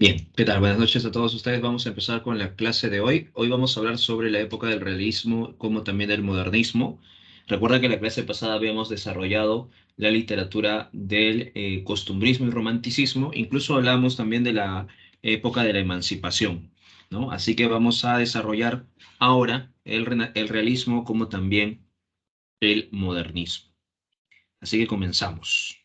Bien, ¿qué tal? Buenas noches a todos ustedes. Vamos a empezar con la clase de hoy. Hoy vamos a hablar sobre la época del realismo como también del modernismo. Recuerda que la clase pasada habíamos desarrollado la literatura del costumbrismo y romanticismo. Incluso hablamos también de la época de la emancipación, ¿no? Así que vamos a desarrollar ahora el realismo como también el modernismo. Así que comenzamos.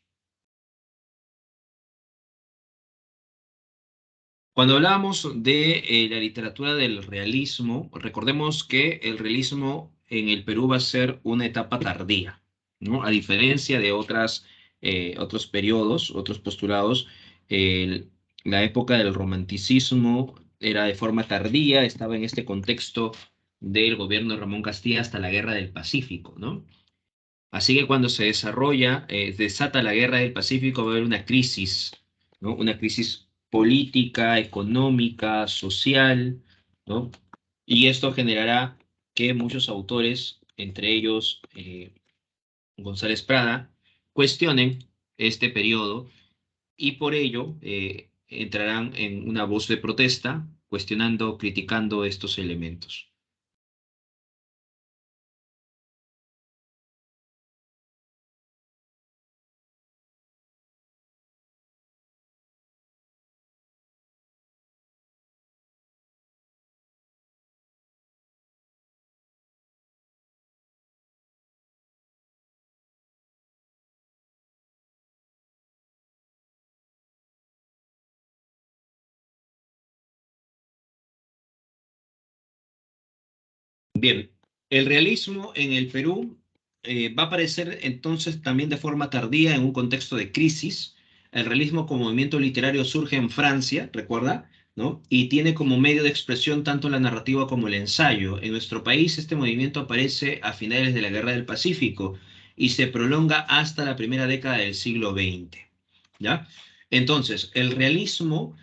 Cuando hablábamos de la literatura del realismo, recordemos que el realismo en el Perú va a ser una etapa tardía, ¿no? A diferencia de otros periodos, otros postulados, el- la época del romanticismo era de forma tardía, estaba en este contexto del gobierno de Ramón Castilla hasta la Guerra del Pacífico, ¿no? Así que cuando se desarrolla, desata la Guerra del Pacífico, va a haber una crisis, ¿no? Una crisis política, económica, social, ¿no? Y esto generará que muchos autores, entre ellos González Prada, cuestionen este periodo y por ello entrarán en una voz de protesta, cuestionando, criticando estos elementos. Bien, el realismo en el Perú va a aparecer entonces también de forma tardía en un contexto de crisis. El realismo como movimiento literario surge en Francia, recuerda, ¿no? Y tiene como medio de expresión tanto la narrativa como el ensayo. En nuestro país este movimiento aparece a finales de la Guerra del Pacífico y se prolonga hasta la primera década del siglo XX, ¿ya? Entonces, el realismo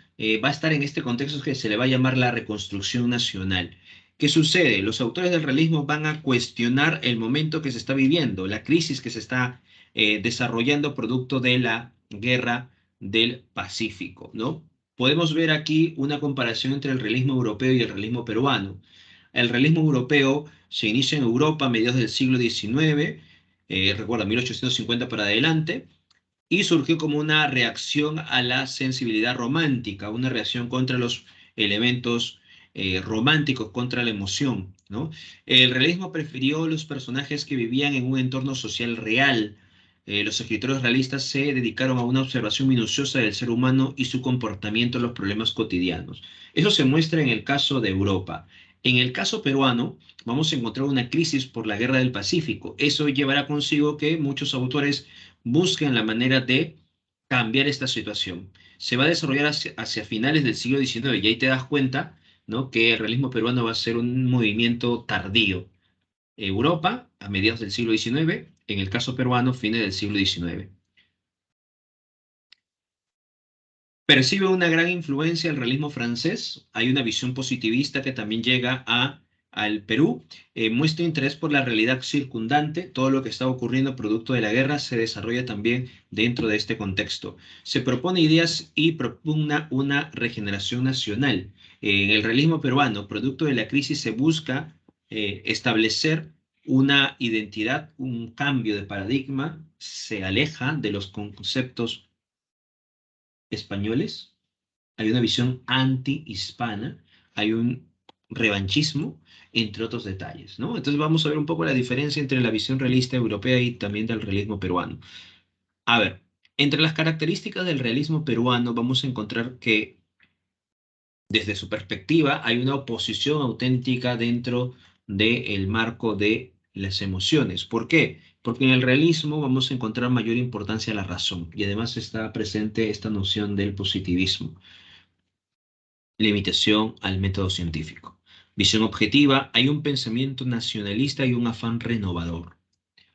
va a estar en este contexto que se le va a llamar la reconstrucción nacional. ¿Qué sucede? Los autores del realismo van a cuestionar el momento que se está viviendo, la crisis que se está desarrollando producto de la guerra del Pacífico, ¿no? Podemos ver aquí una comparación entre el realismo europeo y el realismo peruano. El realismo europeo se inicia en Europa a mediados del siglo XIX, recuerda, 1850 para adelante, y surgió como una reacción a la sensibilidad romántica, una reacción contra los elementos románticos, contra la emoción, ¿no? El realismo prefirió los personajes que vivían en un entorno social real. Los escritores realistas se dedicaron a una observación minuciosa del ser humano y su comportamiento en los problemas cotidianos. Eso se muestra en el caso de Europa. En el caso peruano, vamos a encontrar una crisis por la guerra del Pacífico. Eso llevará consigo que muchos autores busquen la manera de cambiar esta situación. Se va a desarrollar hacia finales del siglo XIX y ahí te das cuenta, ¿no? Que el realismo peruano va a ser un movimiento tardío. Europa, a mediados del siglo XIX, en el caso peruano, fines del siglo XIX. Percibe una gran influencia el realismo francés. Hay una visión positivista que también llega al Perú. Muestra interés por la realidad circundante. Todo lo que está ocurriendo producto de la guerra se desarrolla también dentro de este contexto. Se propone ideas y propugna una regeneración nacional. En el realismo peruano, producto de la crisis, se busca establecer una identidad, un cambio de paradigma. Se aleja de los conceptos españoles, hay una visión anti-hispana, hay un revanchismo, entre otros detalles, ¿no? Entonces vamos a ver un poco la diferencia entre la visión realista europea y también del realismo peruano. A ver, entre las características del realismo peruano vamos a encontrar que desde su perspectiva hay una oposición auténtica dentro del marco de las emociones. ¿Por qué? Porque en el realismo vamos a encontrar mayor importancia a la razón y además está presente esta noción del positivismo, limitación al método científico. Visión objetiva, hay un pensamiento nacionalista y un afán renovador.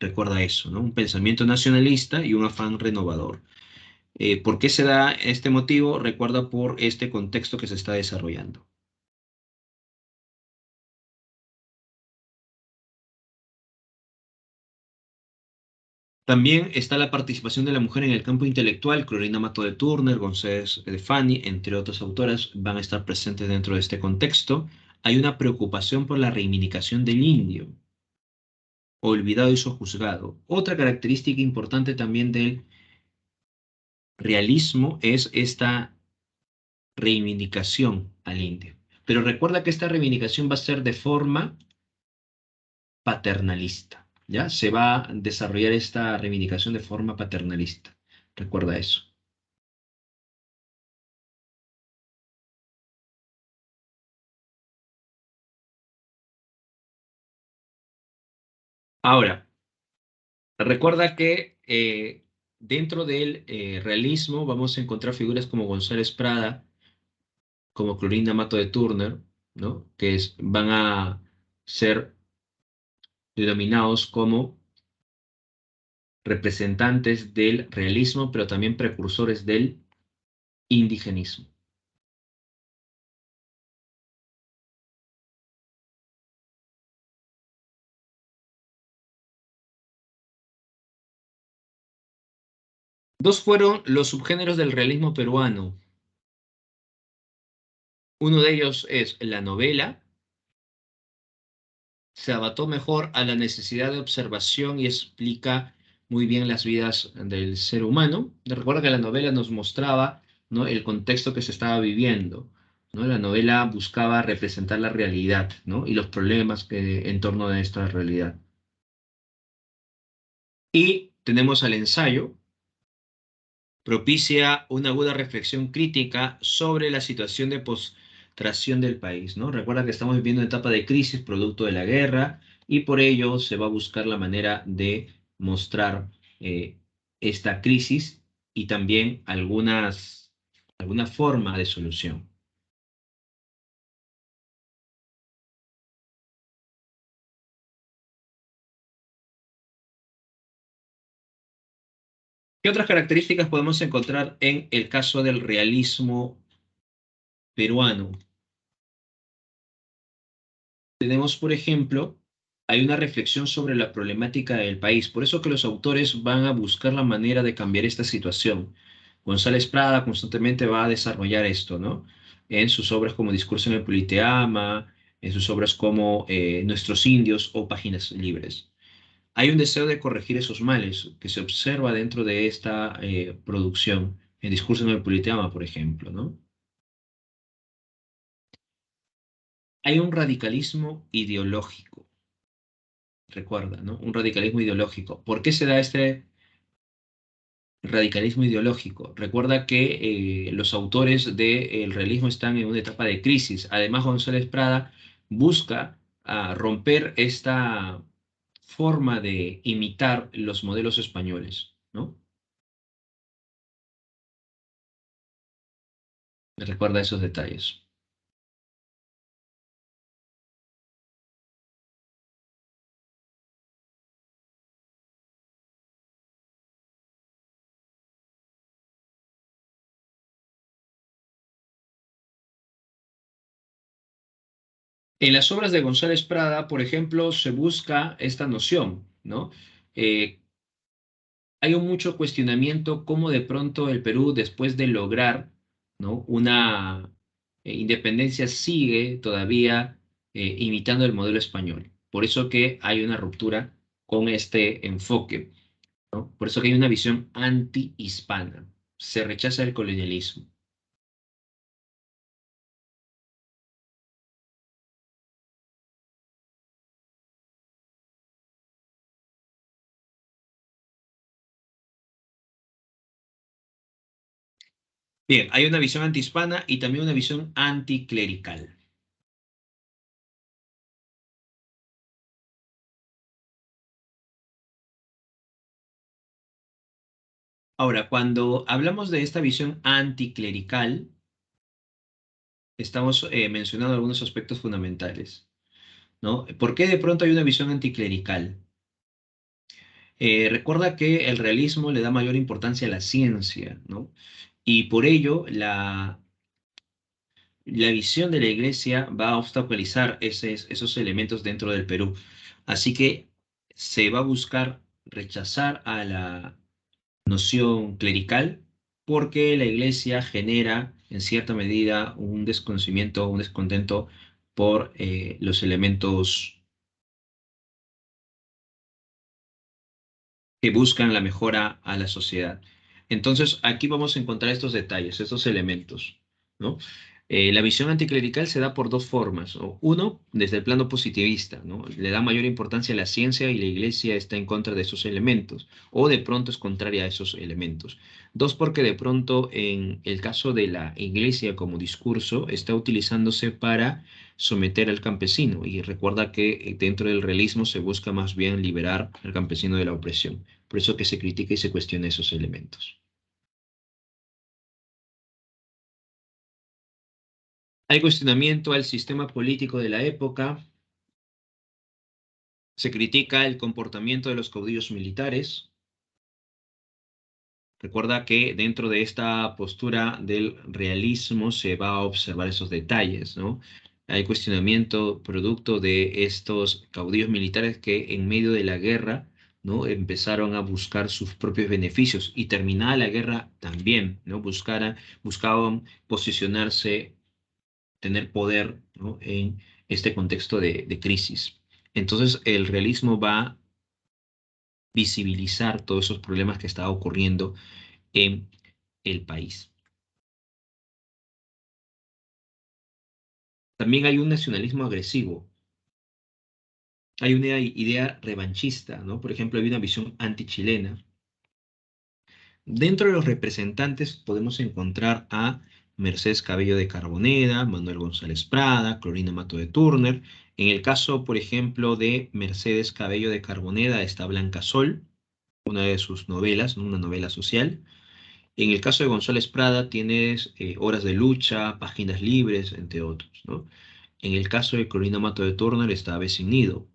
Recuerda eso, ¿no? Un pensamiento nacionalista y un afán renovador. ¿Por qué se da este motivo? Recuerda por este contexto que se está desarrollando. También está la participación de la mujer en el campo intelectual. Clorinda Mato de Turner, González de Fanny, entre otras autoras, van a estar presentes dentro de este contexto. Hay una preocupación por la reivindicación del indio, olvidado y sojuzgado. Otra característica importante también del realismo es esta reivindicación al indio. Pero recuerda que esta reivindicación va a ser de forma paternalista, ¿ya? Se va a desarrollar esta reivindicación de forma paternalista. Recuerda eso. Ahora, recuerda que dentro del realismo vamos a encontrar figuras como González Prada, como Clorinda Mato de Turner, ¿no? Van a ser denominados como representantes del realismo, pero también precursores del indigenismo. Dos fueron los subgéneros del realismo peruano. Uno de ellos es la novela, se adaptó mejor a la necesidad de observación y explica muy bien las vidas del ser humano. Recuerda que la novela nos mostraba, ¿no?, el contexto que se estaba viviendo, ¿no? La novela buscaba representar la realidad, ¿no?, y los problemas en torno a esta realidad. Y tenemos al ensayo, propicia una aguda reflexión crítica sobre la situación de postración del país, ¿no? Recuerda que estamos viviendo una etapa de crisis producto de la guerra y por ello se va a buscar la manera de mostrar esta crisis y también alguna forma de solución. ¿Qué otras características podemos encontrar en el caso del realismo peruano? Tenemos, por ejemplo, hay una reflexión sobre la problemática del país. Por eso que los autores van a buscar la manera de cambiar esta situación. González Prada constantemente va a desarrollar esto, ¿no? En sus obras como Discurso en el Politeama, en sus obras como Nuestros Indios o Páginas Libres. Hay un deseo de corregir esos males que se observa dentro de esta producción, en Discurso en el Politeama, por ejemplo, ¿no? Hay un radicalismo ideológico. Recuerda, ¿no? Un radicalismo ideológico. ¿Por qué se da este radicalismo ideológico? Recuerda que los autores del realismo están en una etapa de crisis. Además, González Prada busca romper esta forma de imitar los modelos españoles, ¿no? Recuerda esos detalles. En las obras de González Prada, por ejemplo, se busca esta noción, ¿no? Eh, Hay un mucho cuestionamiento cómo de pronto el Perú, después de lograr, ¿no?, una independencia, sigue todavía imitando el modelo español. Por eso que hay una ruptura con este enfoque, ¿no? Por eso que hay una visión anti-hispana. Se rechaza el colonialismo. Bien, hay una visión antihispana y también una visión anticlerical. Ahora, cuando hablamos de esta visión anticlerical, estamos mencionando algunos aspectos fundamentales, ¿no? ¿Por qué de pronto hay una visión anticlerical? Recuerda que el realismo le da mayor importancia a la ciencia, ¿no? Y por ello la visión de la iglesia va a obstaculizar esos elementos dentro del Perú. Así que se va a buscar rechazar a la noción clerical porque la iglesia genera en cierta medida un desconocimiento, un descontento por los elementos que buscan la mejora a la sociedad. Entonces, aquí vamos a encontrar estos detalles, estos elementos, ¿no? La visión anticlerical se da por dos formas. Uno, desde el plano positivista, ¿no? Le da mayor importancia a la ciencia y la iglesia está en contra de esos elementos, o de pronto es contraria a esos elementos. Dos, porque de pronto en el caso de la iglesia como discurso está utilizándose para someter al campesino y recuerda que dentro del realismo se busca más bien liberar al campesino de la opresión. Por eso que se critica y se cuestiona esos elementos. Hay cuestionamiento al sistema político de la época, se critica el comportamiento de los caudillos militares. Recuerda que dentro de esta postura del realismo se va a observar esos detalles, ¿no? Hay cuestionamiento producto de estos caudillos militares que en medio de la guerra, ¿no? Empezaron a buscar sus propios beneficios y terminada la guerra también, ¿no? Buscaban posicionarse, tener poder, ¿no? En este contexto de crisis. Entonces el realismo va a visibilizar todos esos problemas que estaban ocurriendo en el país. También hay un nacionalismo agresivo, hay una idea revanchista, ¿no? Por ejemplo, hay una visión antichilena. Dentro de los representantes podemos encontrar a Mercedes Cabello de Carboneda, Manuel González Prada, Clorina Mato de Turner. En el caso, por ejemplo, de Mercedes Cabello de Carboneda está Blanca Sol, una de sus novelas, ¿no? Una novela social. En el caso de González Prada tienes Horas de Lucha, Páginas Libres, entre otros, ¿no? En el caso de Clorina Mato de Turner está Ave sin Nido.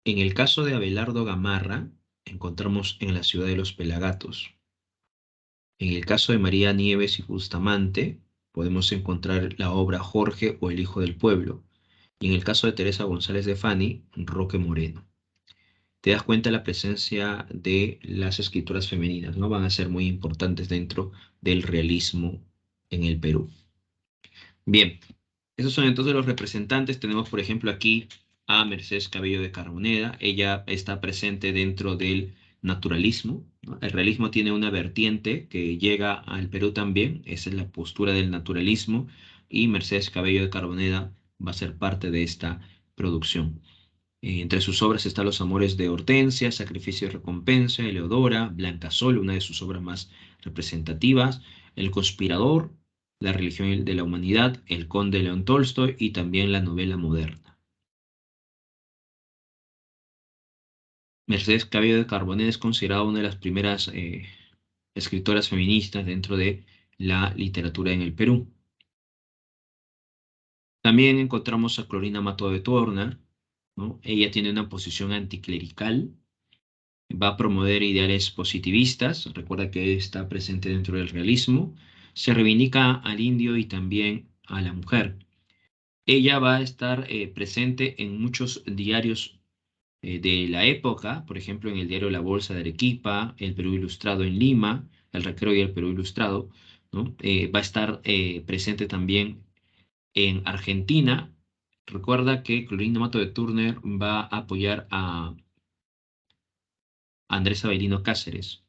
En el caso de Abelardo Gamarra, encontramos En la ciudad de los Pelagatos. En el caso de María Nieves y Bustamante, podemos encontrar la obra Jorge o El hijo del pueblo. Y en el caso de Teresa González de Fani, Roque Moreno. Te das cuenta de la presencia de las escritoras femeninas, ¿no? Van a ser muy importantes dentro del realismo en el Perú. Bien, esos son entonces los representantes. Tenemos, por ejemplo, aquí a Mercedes Cabello de Carboneda. Ella está presente dentro del naturalismo, ¿no? El realismo tiene una vertiente que llega al Perú también. Esa es la postura del naturalismo. Y Mercedes Cabello de Carboneda va a ser parte de esta producción. Entre sus obras están Los amores de Hortensia, Sacrificio y recompensa, Eleodora, Blanca Sol, una de sus obras más representativas, El conspirador, La religión de la humanidad, El conde León Tolstoy y también la novela moderna. Mercedes Cabello de Carbonell es considerada una de las primeras escritoras feministas dentro de la literatura en el Perú. También encontramos a Clorina Mato de Torna, ¿no? Ella tiene una posición anticlerical, va a promover ideales positivistas, recuerda que está presente dentro del realismo, se reivindica al indio y también a la mujer. Ella va a estar presente en muchos diarios de la época, por ejemplo, en el diario La Bolsa de Arequipa, El Perú Ilustrado en Lima, El Recreo y El Perú Ilustrado, ¿no? Va a estar presente también en Argentina. Recuerda que Clorinda Mato de Turner va a apoyar a Andrés Avelino Cáceres.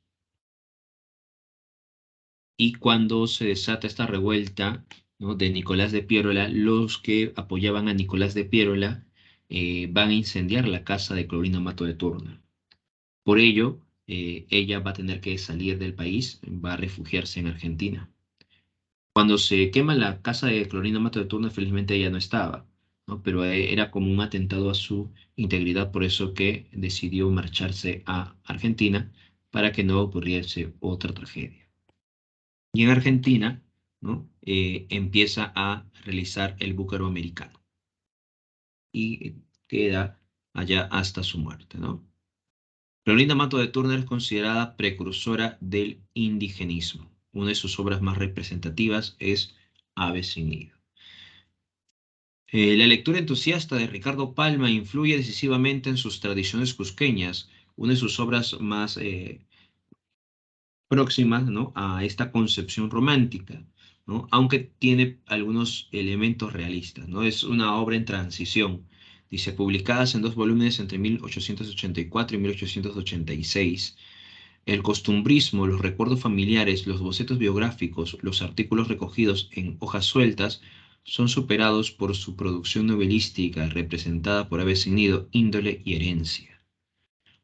Y cuando se desata esta revuelta, ¿no? De Nicolás de Piérola, los que apoyaban a Nicolás de Piérola van a incendiar la casa de Clorinda Mato de Turner. Por ello, ella va a tener que salir del país, va a refugiarse en Argentina. Cuando se quema la casa de Clorinda Mato de Turner, felizmente ella no estaba, ¿no? Pero era como un atentado a su integridad, por eso que decidió marcharse a Argentina para que no ocurriese otra tragedia. Y en Argentina, ¿no? Empieza a realizar el búcaro americano y queda allá hasta su muerte, ¿no? Clorinda Mato de Turner es considerada precursora del indigenismo. Una de sus obras más representativas es Ave sin Nido. La lectura entusiasta de Ricardo Palma influye decisivamente en sus tradiciones cusqueñas, una de sus obras más próximas, ¿no?, a esta concepción romántica, ¿no? Aunque tiene algunos elementos realistas, ¿no? Es una obra en transición, dice, publicadas en dos volúmenes entre 1884 y 1886. El costumbrismo, los recuerdos familiares, los bocetos biográficos, los artículos recogidos en hojas sueltas son superados por su producción novelística, representada por haber nido, índole y herencia.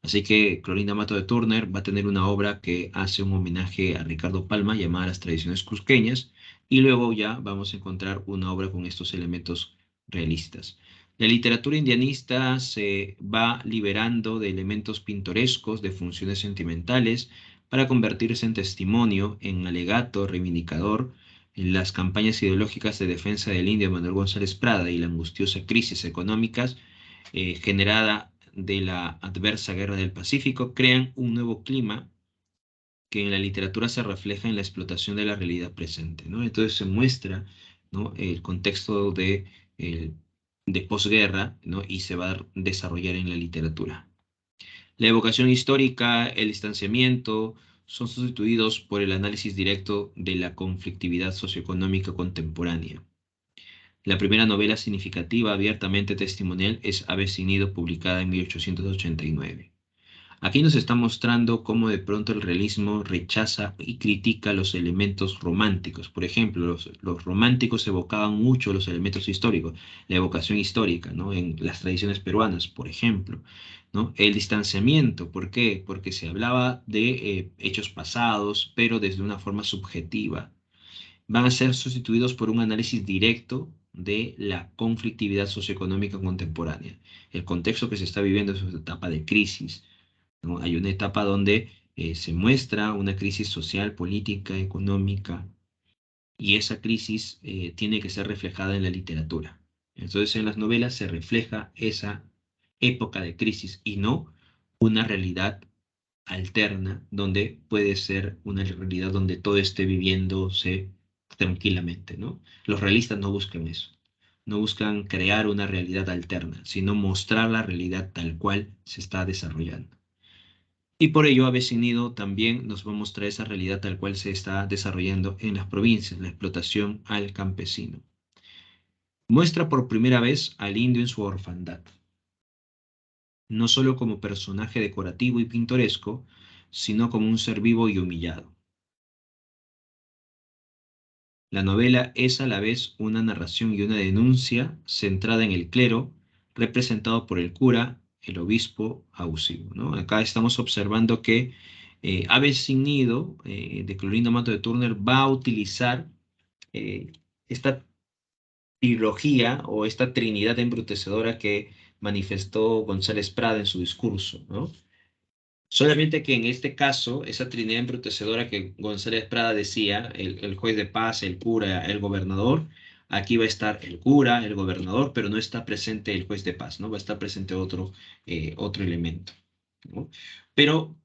Así que Clorinda Mato de Turner va a tener una obra que hace un homenaje a Ricardo Palma llamada Las tradiciones cusqueñas, y luego ya vamos a encontrar una obra con estos elementos realistas. La literatura indianista se va liberando de elementos pintorescos, de funciones sentimentales, para convertirse en testimonio, en alegato reivindicador. En las campañas ideológicas de defensa del indio Manuel González Prada y la angustiosa crisis económica generada de la adversa guerra del Pacífico, crean un nuevo clima que en la literatura se refleja en la explotación de la realidad presente, ¿no? Entonces se muestra, ¿no?, el contexto de posguerra, ¿no?, y se va a desarrollar en la literatura. La evocación histórica, el distanciamiento, son sustituidos por el análisis directo de la conflictividad socioeconómica contemporánea. La primera novela significativa abiertamente testimonial es Aves sin nido, publicada en 1889. Aquí nos está mostrando cómo de pronto el realismo rechaza y critica los elementos románticos. Por ejemplo, los románticos evocaban mucho los elementos históricos, la evocación histórica, ¿no?, en las tradiciones peruanas, por ejemplo, ¿no? El distanciamiento, ¿por qué? Porque se hablaba de hechos pasados, pero desde una forma subjetiva. Van a ser sustituidos por un análisis directo de la conflictividad socioeconómica contemporánea. El contexto que se está viviendo es una etapa de crisis, ¿no? Hay una etapa donde se muestra una crisis social, política, económica, y esa crisis tiene que ser reflejada en la literatura. Entonces, en las novelas se refleja esa época de crisis y no una realidad alterna donde puede ser una realidad donde todo esté viviéndose tranquilamente, ¿no? Los realistas no buscan eso. No buscan crear una realidad alterna, sino mostrar la realidad tal cual se está desarrollando. Y por ello, Avecinido también nos va a mostrar esa realidad tal cual se está desarrollando en las provincias, la explotación al campesino. Muestra por primera vez al indio en su orfandad, no solo como personaje decorativo y pintoresco, sino como un ser vivo y humillado. La novela es a la vez una narración y una denuncia centrada en el clero, representado por el cura, el obispo abusivo, ¿no? Acá estamos observando que Aves sin nido, de Clorinda Mato de Turner, va a utilizar esta trilogía o esta trinidad embrutecedora que manifestó González Prada en su discurso, ¿no? Solamente que en este caso, esa trinidad embrutecedora que González Prada decía, el juez de paz, el cura, el gobernador, aquí va a estar el cura, el gobernador, pero no está presente el juez de paz, ¿no? Va a estar presente otro elemento, ¿no? Pero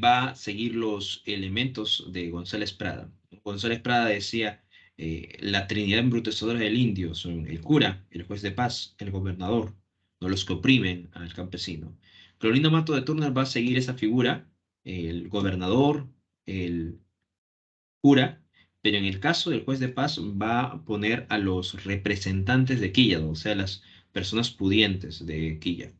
va a seguir los elementos de González Prada. González Prada decía, la trinidad embrutecedora del indio son el cura, el juez de paz, el gobernador, no los que oprimen al campesino. Clorinda Mato de Turner va a seguir esa figura, el gobernador, el cura, pero en el caso del juez de paz va a poner a los representantes de Quilla, o sea, las personas pudientes de Quilla.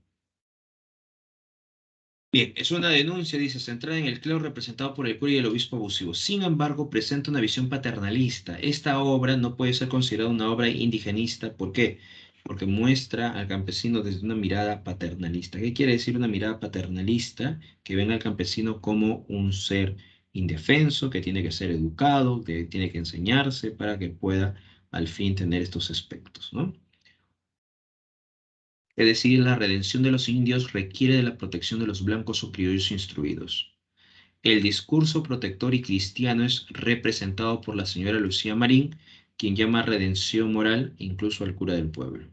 Bien, es una denuncia, dice, centrada en el clero representado por el cura y el obispo abusivo. Sin embargo, presenta una visión paternalista. Esta obra no puede ser considerada una obra indigenista. ¿Por qué? Porque muestra al campesino desde una mirada paternalista. ¿Qué quiere decir una mirada paternalista? Que ven al campesino como un ser indefenso, que tiene que ser educado, que tiene que enseñarse para que pueda al fin tener estos aspectos, ¿no? Es decir, la redención de los indios requiere de la protección de los blancos o criollos instruidos. El discurso protector y cristiano es representado por la señora Lucía Marín, quien llama redención moral incluso al cura del pueblo.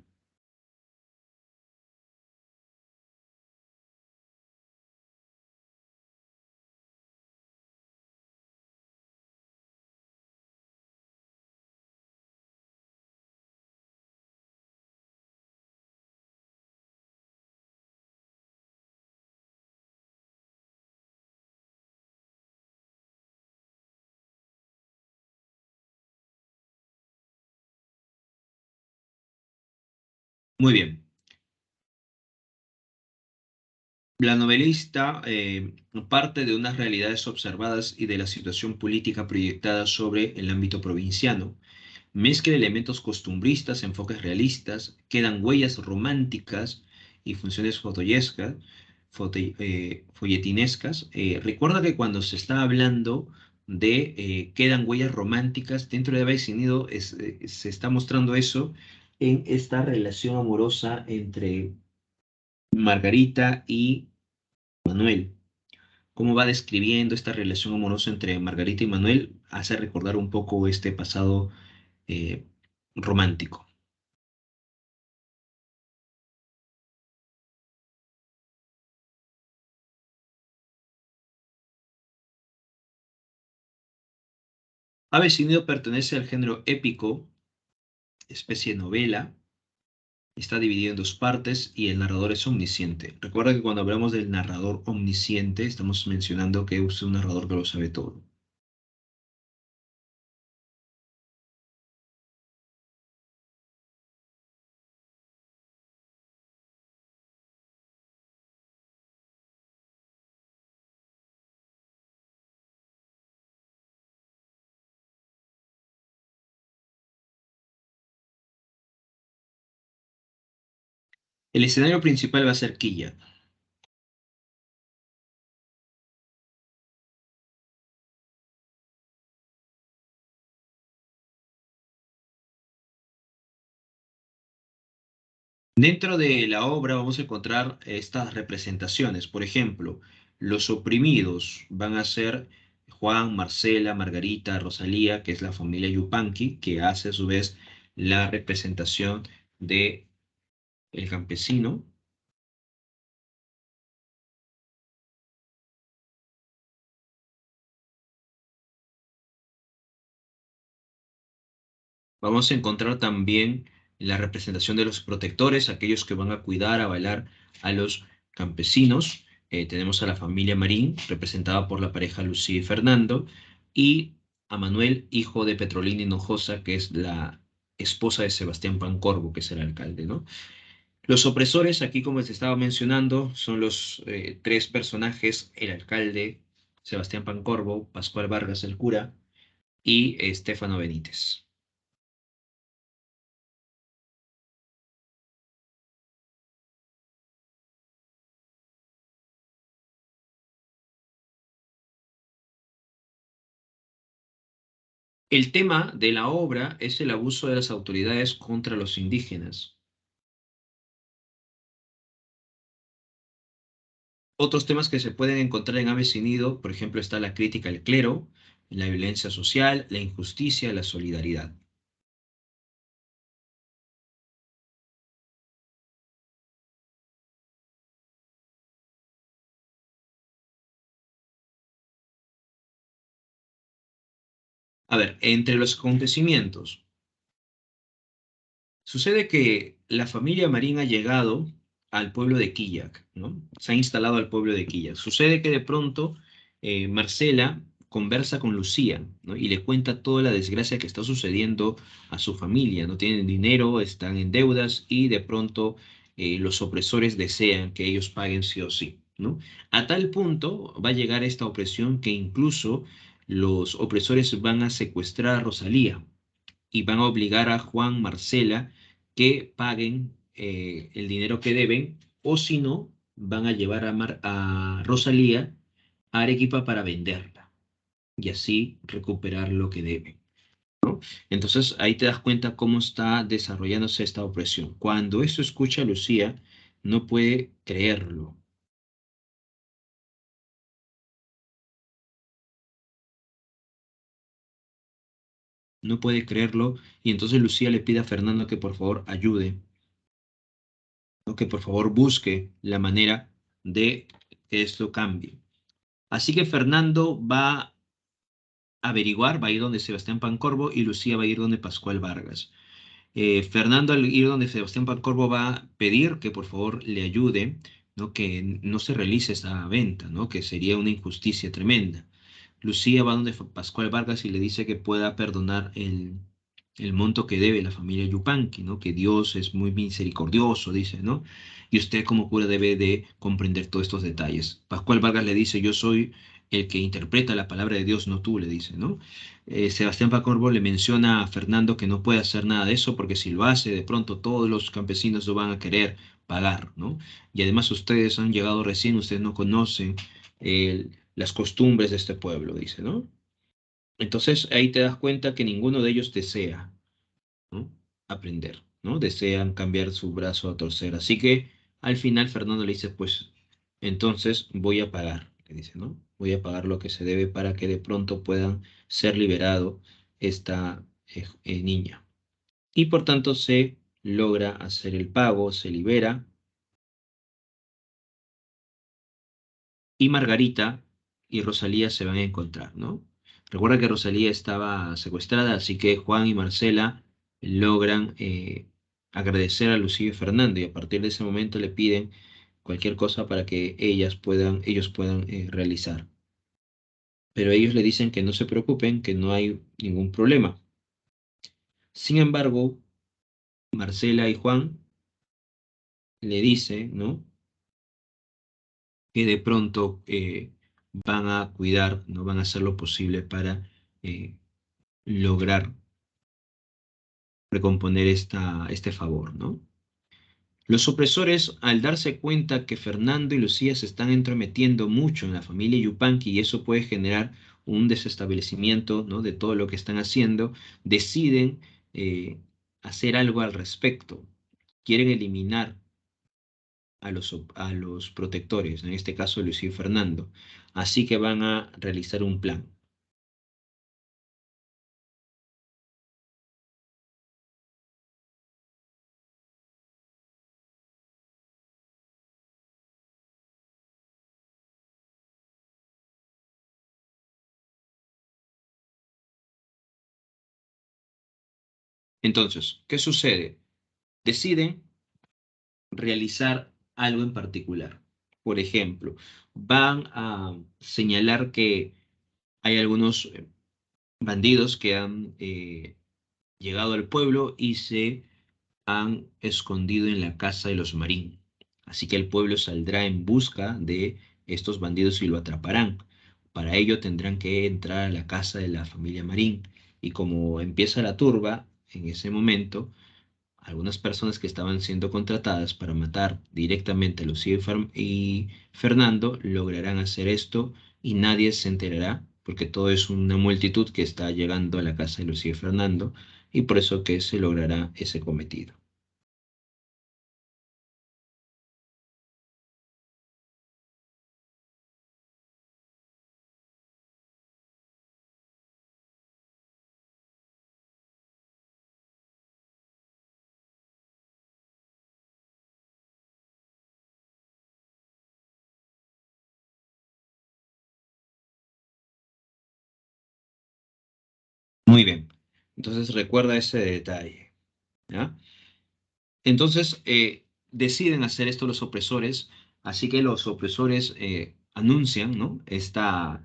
Muy bien. La novelista parte de unas realidades observadas y de la situación política proyectada sobre el ámbito provinciano. Mezcla elementos costumbristas, enfoques realistas, quedan huellas románticas y funciones folletinescas. Recuerda que cuando se está hablando de quedan huellas románticas, dentro de Aves Nido se está mostrando eso en esta relación amorosa entre Margarita y Manuel. Cómo va describiendo esta relación amorosa entre Margarita y Manuel hace recordar un poco este pasado eh, romántico. Aves sin nido pertenece al género épico, especie de novela, está dividido en dos partes y el narrador es omnisciente. Recuerda que cuando hablamos del narrador omnisciente, estamos mencionando que es un narrador que lo sabe todo. El escenario principal va a ser Quilla. Dentro de la obra vamos a encontrar estas representaciones. Por ejemplo, los oprimidos van a ser Juan, Marcela, Margarita, Rosalía, que es la familia Yupanqui, que hace a su vez la representación de el campesino. Vamos a encontrar también la representación de los protectores, aquellos que van a cuidar, a bailar a los campesinos. Tenemos a la familia Marín, representada por la pareja Lucía y Fernando, y a Manuel, hijo de Petrolina Hinojosa, que es la esposa de Sebastián Pancorbo, que es el alcalde, ¿no? Los opresores, aquí como les estaba mencionando, son los tres personajes, el alcalde, Sebastián Pancorbo, Pascual Vargas, el cura, y Estefano Benítez. El tema de la obra es el abuso de las autoridades contra los indígenas. Otros temas que se pueden encontrar en Ave sin Nido, por ejemplo, está la crítica al clero, la violencia social, la injusticia, la solidaridad. A ver, entre los acontecimientos, sucede que la familia Marín ha llegado al pueblo de Quillac, ¿no? Se ha instalado al pueblo de Quillac. Sucede que de pronto Marcela conversa con Lucía, ¿no? Y le cuenta toda la desgracia que está sucediendo a su familia. No tienen dinero, están en deudas y de pronto los opresores desean que ellos paguen sí o sí, ¿no? A tal punto va a llegar esta opresión que incluso los opresores van a secuestrar a Rosalía y van a obligar a Juan Marcela que paguen el dinero que deben, o si no, van a llevar a Rosalía a Arequipa para venderla y así recuperar lo que deben. Entonces ahí te das cuenta cómo está desarrollándose esta opresión. Cuando eso escucha Lucía, no puede creerlo, no puede creerlo, y entonces Lucía le pide a Fernando que por favor ayude, ¿no? Que por favor busque la manera de que esto cambie. Así que Fernando va a averiguar, va a ir donde Sebastián Pancorbo y Lucía va a ir donde Pascual Vargas. Fernando al ir donde Sebastián Pancorbo va a pedir que por favor le ayude, ¿no? Que no se realice esa venta, ¿no? Que sería una injusticia tremenda. Lucía va donde Pascual Vargas y le dice que pueda perdonar el monto que debe la familia Yupanqui, ¿no? Que Dios es muy misericordioso, dice, ¿no? Y usted como cura debe de comprender todos estos detalles. Pascual Vargas le dice, yo soy el que interpreta la palabra de Dios, no tú, le dice, ¿no? Sebastián Pacorbo le menciona a Fernando que no puede hacer nada de eso porque si lo hace, de pronto todos los campesinos lo van a querer pagar, ¿no? Y además ustedes han llegado recién, ustedes no conocen las costumbres de este pueblo, dice, ¿no? Entonces ahí te das cuenta que ninguno de ellos desea, ¿no? Aprender, ¿no? Desean cambiar su brazo a torcer. Así que al final Fernando le dice, pues entonces voy a pagar, le dice, ¿no? Voy a pagar lo que se debe para que de pronto puedan ser liberado esta niña. Y por tanto se logra hacer el pago, se libera y Margarita y Rosalía se van a encontrar, ¿no? Recuerda que Rosalía estaba secuestrada, así que Juan y Marcela logran agradecer a Lucía y Fernando y a partir de ese momento le piden cualquier cosa para que ellos puedan realizar. Pero ellos le dicen que no se preocupen, que no hay ningún problema. Sin embargo, Marcela y Juan le dicen, ¿no? Que de pronto van a cuidar, no van a hacer lo posible para lograr recomponer este favor, ¿no? Los opresores, al darse cuenta que Fernando y Lucía se están entrometiendo mucho en la familia Yupanqui y eso puede generar un desestablecimiento, ¿no? De todo lo que están haciendo, deciden eh, hacer algo al respecto. Quieren eliminar a los protectores, en este caso Lucía y Fernando. Así que van a realizar un plan. Entonces, ¿qué sucede? Deciden realizar algo en particular. Por ejemplo, van a señalar que hay algunos bandidos que han llegado al pueblo y se han escondido en la casa de los Marín. Así que el pueblo saldrá en busca de estos bandidos y lo atraparán. Para ello tendrán que entrar a la casa de la familia Marín. Y como empieza la turba, en ese momento algunas personas que estaban siendo contratadas para matar directamente a Lucía y Fernando lograrán hacer esto y nadie se enterará porque todo es una multitud que está llegando a la casa de Lucía y Fernando y por eso que se logrará ese cometido. Muy bien. Entonces recuerda ese detalle, ¿ya? Entonces deciden hacer esto los opresores, así que los opresores anuncian, ¿no? Esta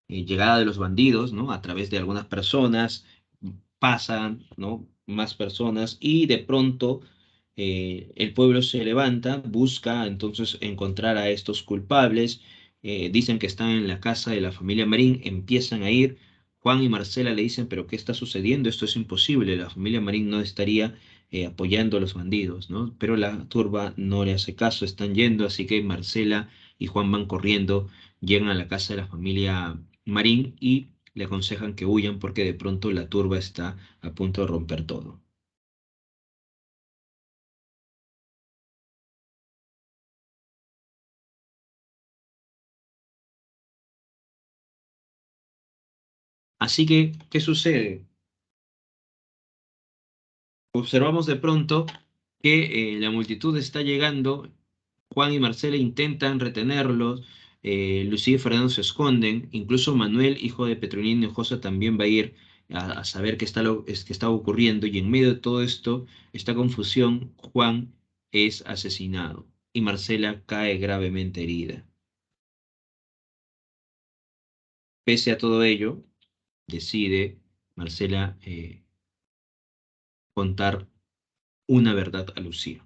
llegada de los bandidos, ¿no? A través de algunas personas, pasan, ¿no? Más personas y de pronto el pueblo se levanta, busca entonces encontrar a estos culpables, dicen que están en la casa de la familia Marín, empiezan a ir. Juan y Marcela le dicen, pero ¿qué está sucediendo? Esto es imposible, la familia Marín no estaría apoyando a los bandidos, ¿no? Pero la turba no le hace caso, están yendo, así que Marcela y Juan van corriendo, llegan a la casa de la familia Marín y le aconsejan que huyan porque de pronto la turba está a punto de romper todo. Así que, ¿qué sucede? Observamos de pronto que la multitud está llegando, Juan y Marcela intentan retenerlos, Lucía y Fernando se esconden, incluso Manuel, hijo de Petronila Hinojosa, también va a ir a saber qué está ocurriendo y en medio de todo esto, esta confusión, Juan es asesinado y Marcela cae gravemente herida. Pese a todo ello, decide Marcela contar una verdad a Lucía.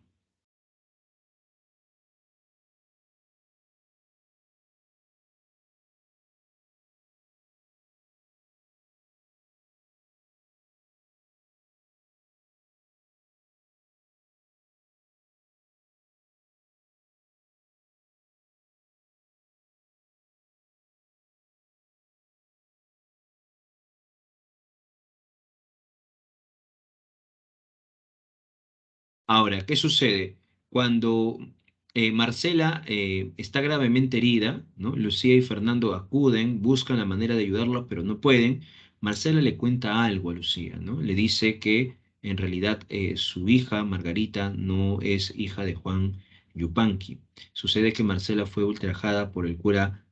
Ahora, ¿qué sucede? Cuando Marcela está gravemente herida, ¿no? Lucía y Fernando acuden, buscan la manera de ayudarla, pero no pueden. Marcela le cuenta algo a Lucía, ¿no? Le dice que en realidad su hija, Margarita, no es hija de Juan Yupanqui. Sucede que Marcela fue ultrajada por el cura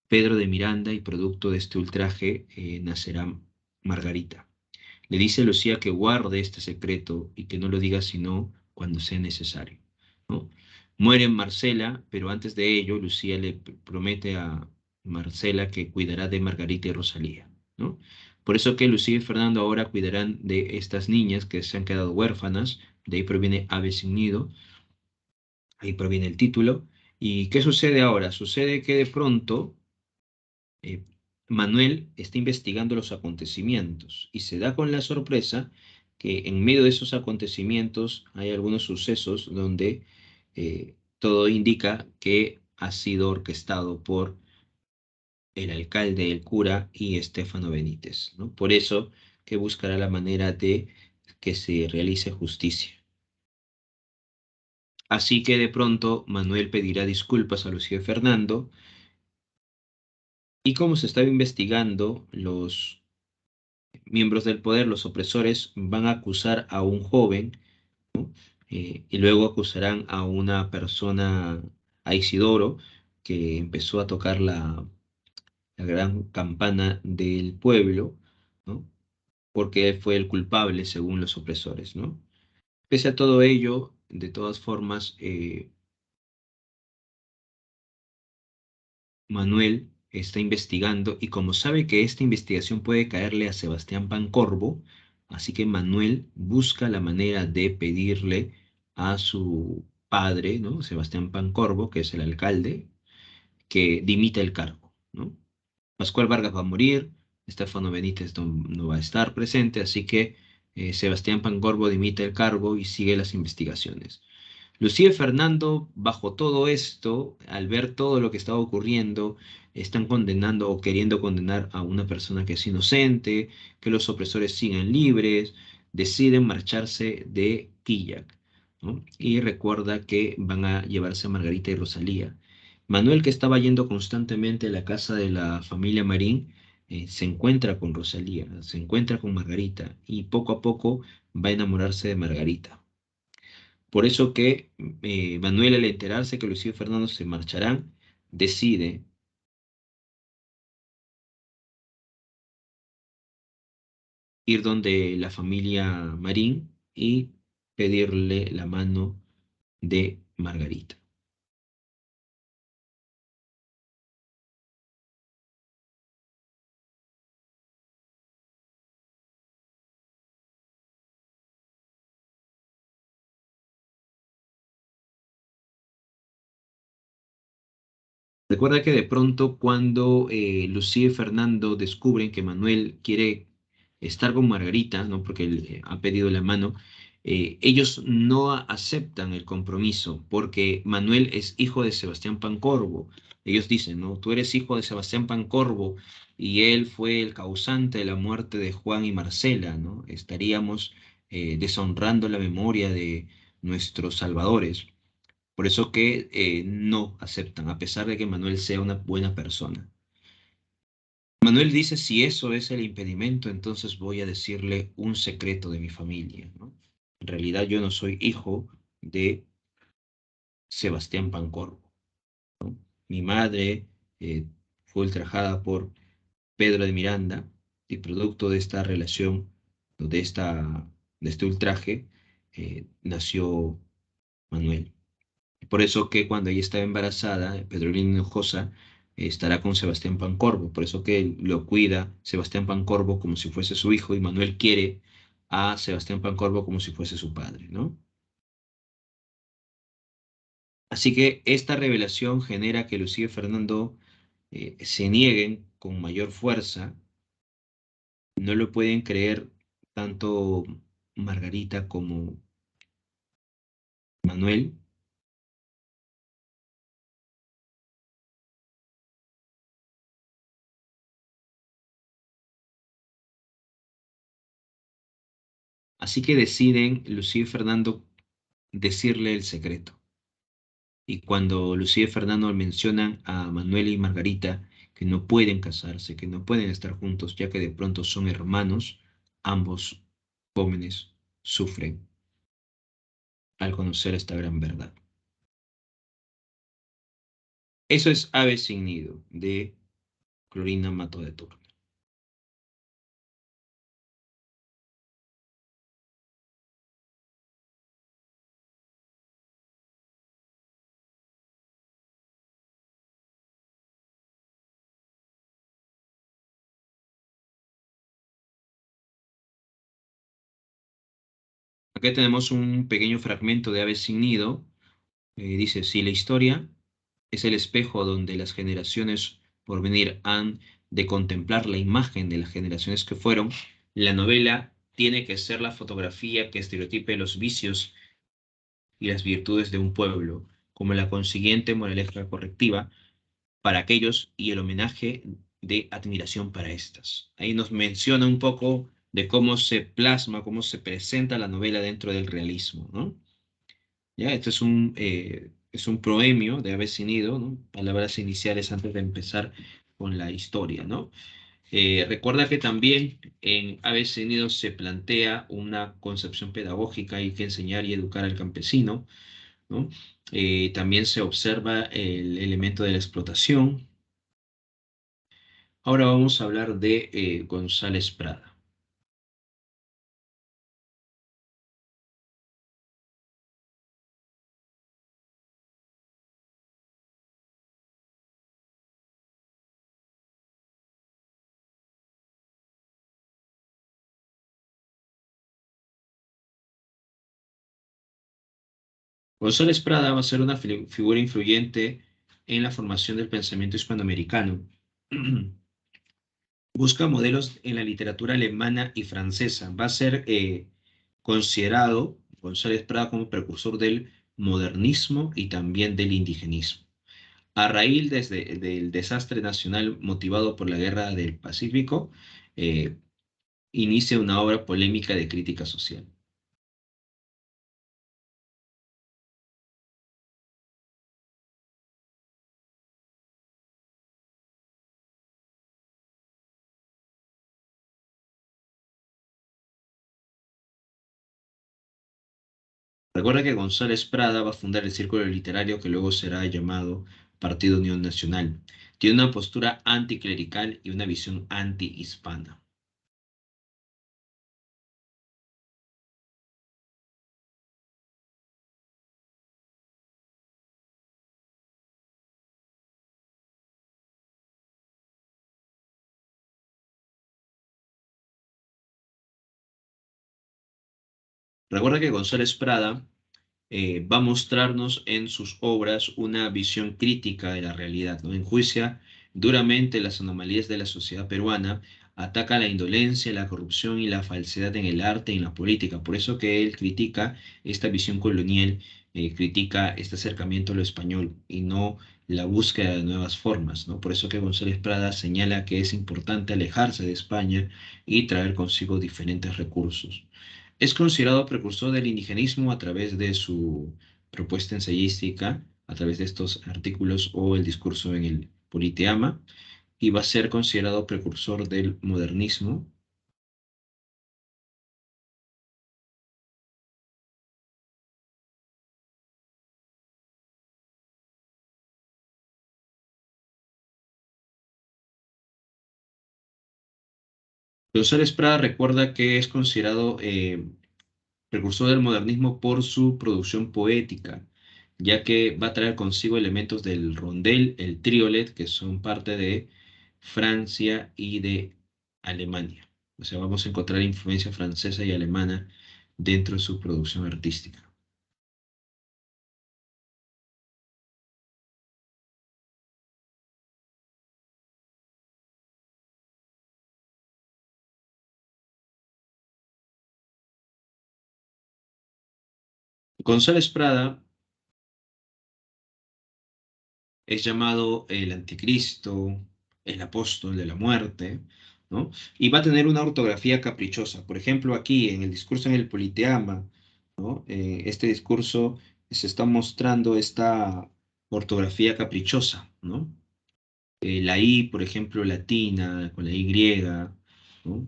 Pedro de Miranda y producto de este ultraje nacerá Margarita. Le dice a Lucía que guarde este secreto y que no lo diga sino cuando sea necesario, ¿no? Muere Marcela, pero antes de ello Lucía le promete a Marcela que cuidará de Margarita y Rosalía, ¿no? Por eso que Lucía y Fernando ahora cuidarán de estas niñas que se han quedado huérfanas, de ahí proviene Ave sin nido, ahí proviene el título. ¿Y qué sucede ahora? Sucede que de pronto eh, Manuel está investigando los acontecimientos y se da con la sorpresa que en medio de esos acontecimientos hay algunos sucesos donde todo indica que ha sido orquestado por el alcalde, el cura y Estefano Benítez, ¿no? Por eso que buscará la manera de que se realice justicia. Así que de pronto Manuel pedirá disculpas a Lucía y Fernando y como se estaba investigando los miembros del poder, los opresores, van a acusar a un joven, y luego acusarán a una persona, a Isidoro, que empezó a tocar la gran campana del pueblo, ¿no? Porque él fue el culpable según los opresores, ¿no? Pese a todo ello, de todas formas, Manuel está investigando y como sabe que esta investigación puede caerle a Sebastián Pancorbo, así que Manuel busca la manera de pedirle a su padre, ¿no? Sebastián Pancorbo, que es el alcalde, que dimita el cargo, ¿no? Pascual Vargas va a morir, Estefano Benítez no va a estar presente, así que Sebastián Pancorbo dimite el cargo y sigue las investigaciones. Lucía y Fernando, bajo todo esto, al ver todo lo que estaba ocurriendo, están condenando o queriendo condenar a una persona que es inocente, que los opresores sigan libres, deciden marcharse de Quillac, ¿no? Y recuerda que van a llevarse a Margarita y Rosalía. Manuel, que estaba yendo constantemente a la casa de la familia Marín, se encuentra con Rosalía, se encuentra con Margarita y poco a poco va a enamorarse de Margarita. Por eso que Manuel, al enterarse que Lucía y Fernando se marcharán, decide ir donde la familia Marín y pedirle la mano de Margarita. Recuerda que de pronto cuando Lucía y Fernando descubren que Manuel quiere estar con Margarita, ¿no? Porque él ha pedido la mano, ellos no aceptan el compromiso porque Manuel es hijo de Sebastián Pancorbo. Ellos dicen, ¿no? Tú eres hijo de Sebastián Pancorbo y él fue el causante de la muerte de Juan y Marcela, ¿no? Estaríamos deshonrando la memoria de nuestros salvadores. Por eso que no aceptan, a pesar de que Manuel sea una buena persona. Manuel dice, si eso es el impedimento, entonces voy a decirle un secreto de mi familia, ¿no? En realidad yo no soy hijo de Sebastián Pancorbo. Mi madre fue ultrajada por Pedro de Miranda y producto de esta relación, de, de este ultraje, nació Manuel. Por eso que cuando ella estaba embarazada, Pedrolina Hinojosa estará con Sebastián Pancorbo. Por eso que lo cuida Sebastián Pancorbo como si fuese su hijo y Manuel quiere a Sebastián Pancorbo como si fuese su padre, ¿no? Así que esta revelación genera que Lucía y Fernando se nieguen con mayor fuerza, no lo pueden creer tanto Margarita como Manuel. Así que deciden Lucía y Fernando decirle el secreto. Y cuando Lucía y Fernando mencionan a Manuel y Margarita que no pueden casarse, que no pueden estar juntos, ya que de pronto son hermanos, ambos jóvenes sufren al conocer esta gran verdad. Eso es Ave sin nido, de Clorinda Mato de Turno. Acá tenemos un pequeño fragmento de Ave sin nido. Dice, si la historia es el espejo donde las generaciones por venir han de contemplar la imagen de las generaciones que fueron, la novela tiene que ser la fotografía que estereotipe los vicios y las virtudes de un pueblo, como la consiguiente moraleja correctiva para aquellos y el homenaje de admiración para estas. Ahí nos menciona un poco de cómo se plasma, cómo se presenta la novela dentro del realismo, ¿no? Ya, este es un proemio de Aves sin nido, ¿no? Palabras iniciales antes de empezar con la historia, ¿no? Recuerda que también en Aves sin nido se plantea una concepción pedagógica, hay que enseñar y educar al campesino, ¿no? También se observa el elemento de la explotación. Ahora vamos a hablar de González Prada. González Prada va a ser una figura influyente en la formación del pensamiento hispanoamericano. Busca modelos en la literatura alemana y francesa. Va a ser considerado González Prada como precursor del modernismo y también del indigenismo. A raíz del desastre nacional motivado por la Guerra del Pacífico, eh, inicia una obra polémica de crítica social. Recuerda que González Prada va a fundar el círculo literario que luego será llamado Partido Unión Nacional. Tiene una postura anticlerical y una visión anti-hispana. Recuerda que González Prada va a mostrarnos en sus obras una visión crítica de la realidad, ¿no? Enjuicia duramente las anomalías de la sociedad peruana, ataca la indolencia, la corrupción y la falsedad en el arte y en la política. Por eso que él critica esta visión colonial, critica este acercamiento a lo español y no la búsqueda de nuevas formas, ¿no? Por eso que González Prada señala que es importante alejarse de España y traer consigo diferentes recursos. Es considerado precursor del indigenismo a través de su propuesta ensayística, a través de estos artículos o el discurso en el Politeama, y va a ser considerado precursor del modernismo. González Prada recuerda que es considerado precursor del modernismo por su producción poética, ya que va a traer consigo elementos del rondel, el triolet, que son parte de Francia y de Alemania. O sea, vamos a encontrar influencia francesa y alemana dentro de su producción artística. González Prada es llamado el anticristo, el apóstol de la muerte, ¿no? Y va a tener una ortografía caprichosa. Por ejemplo, aquí en el discurso en el Politeama, ¿no? Este discurso se está mostrando esta ortografía caprichosa, ¿no? La I, por ejemplo, latina, con la Y, ¿no?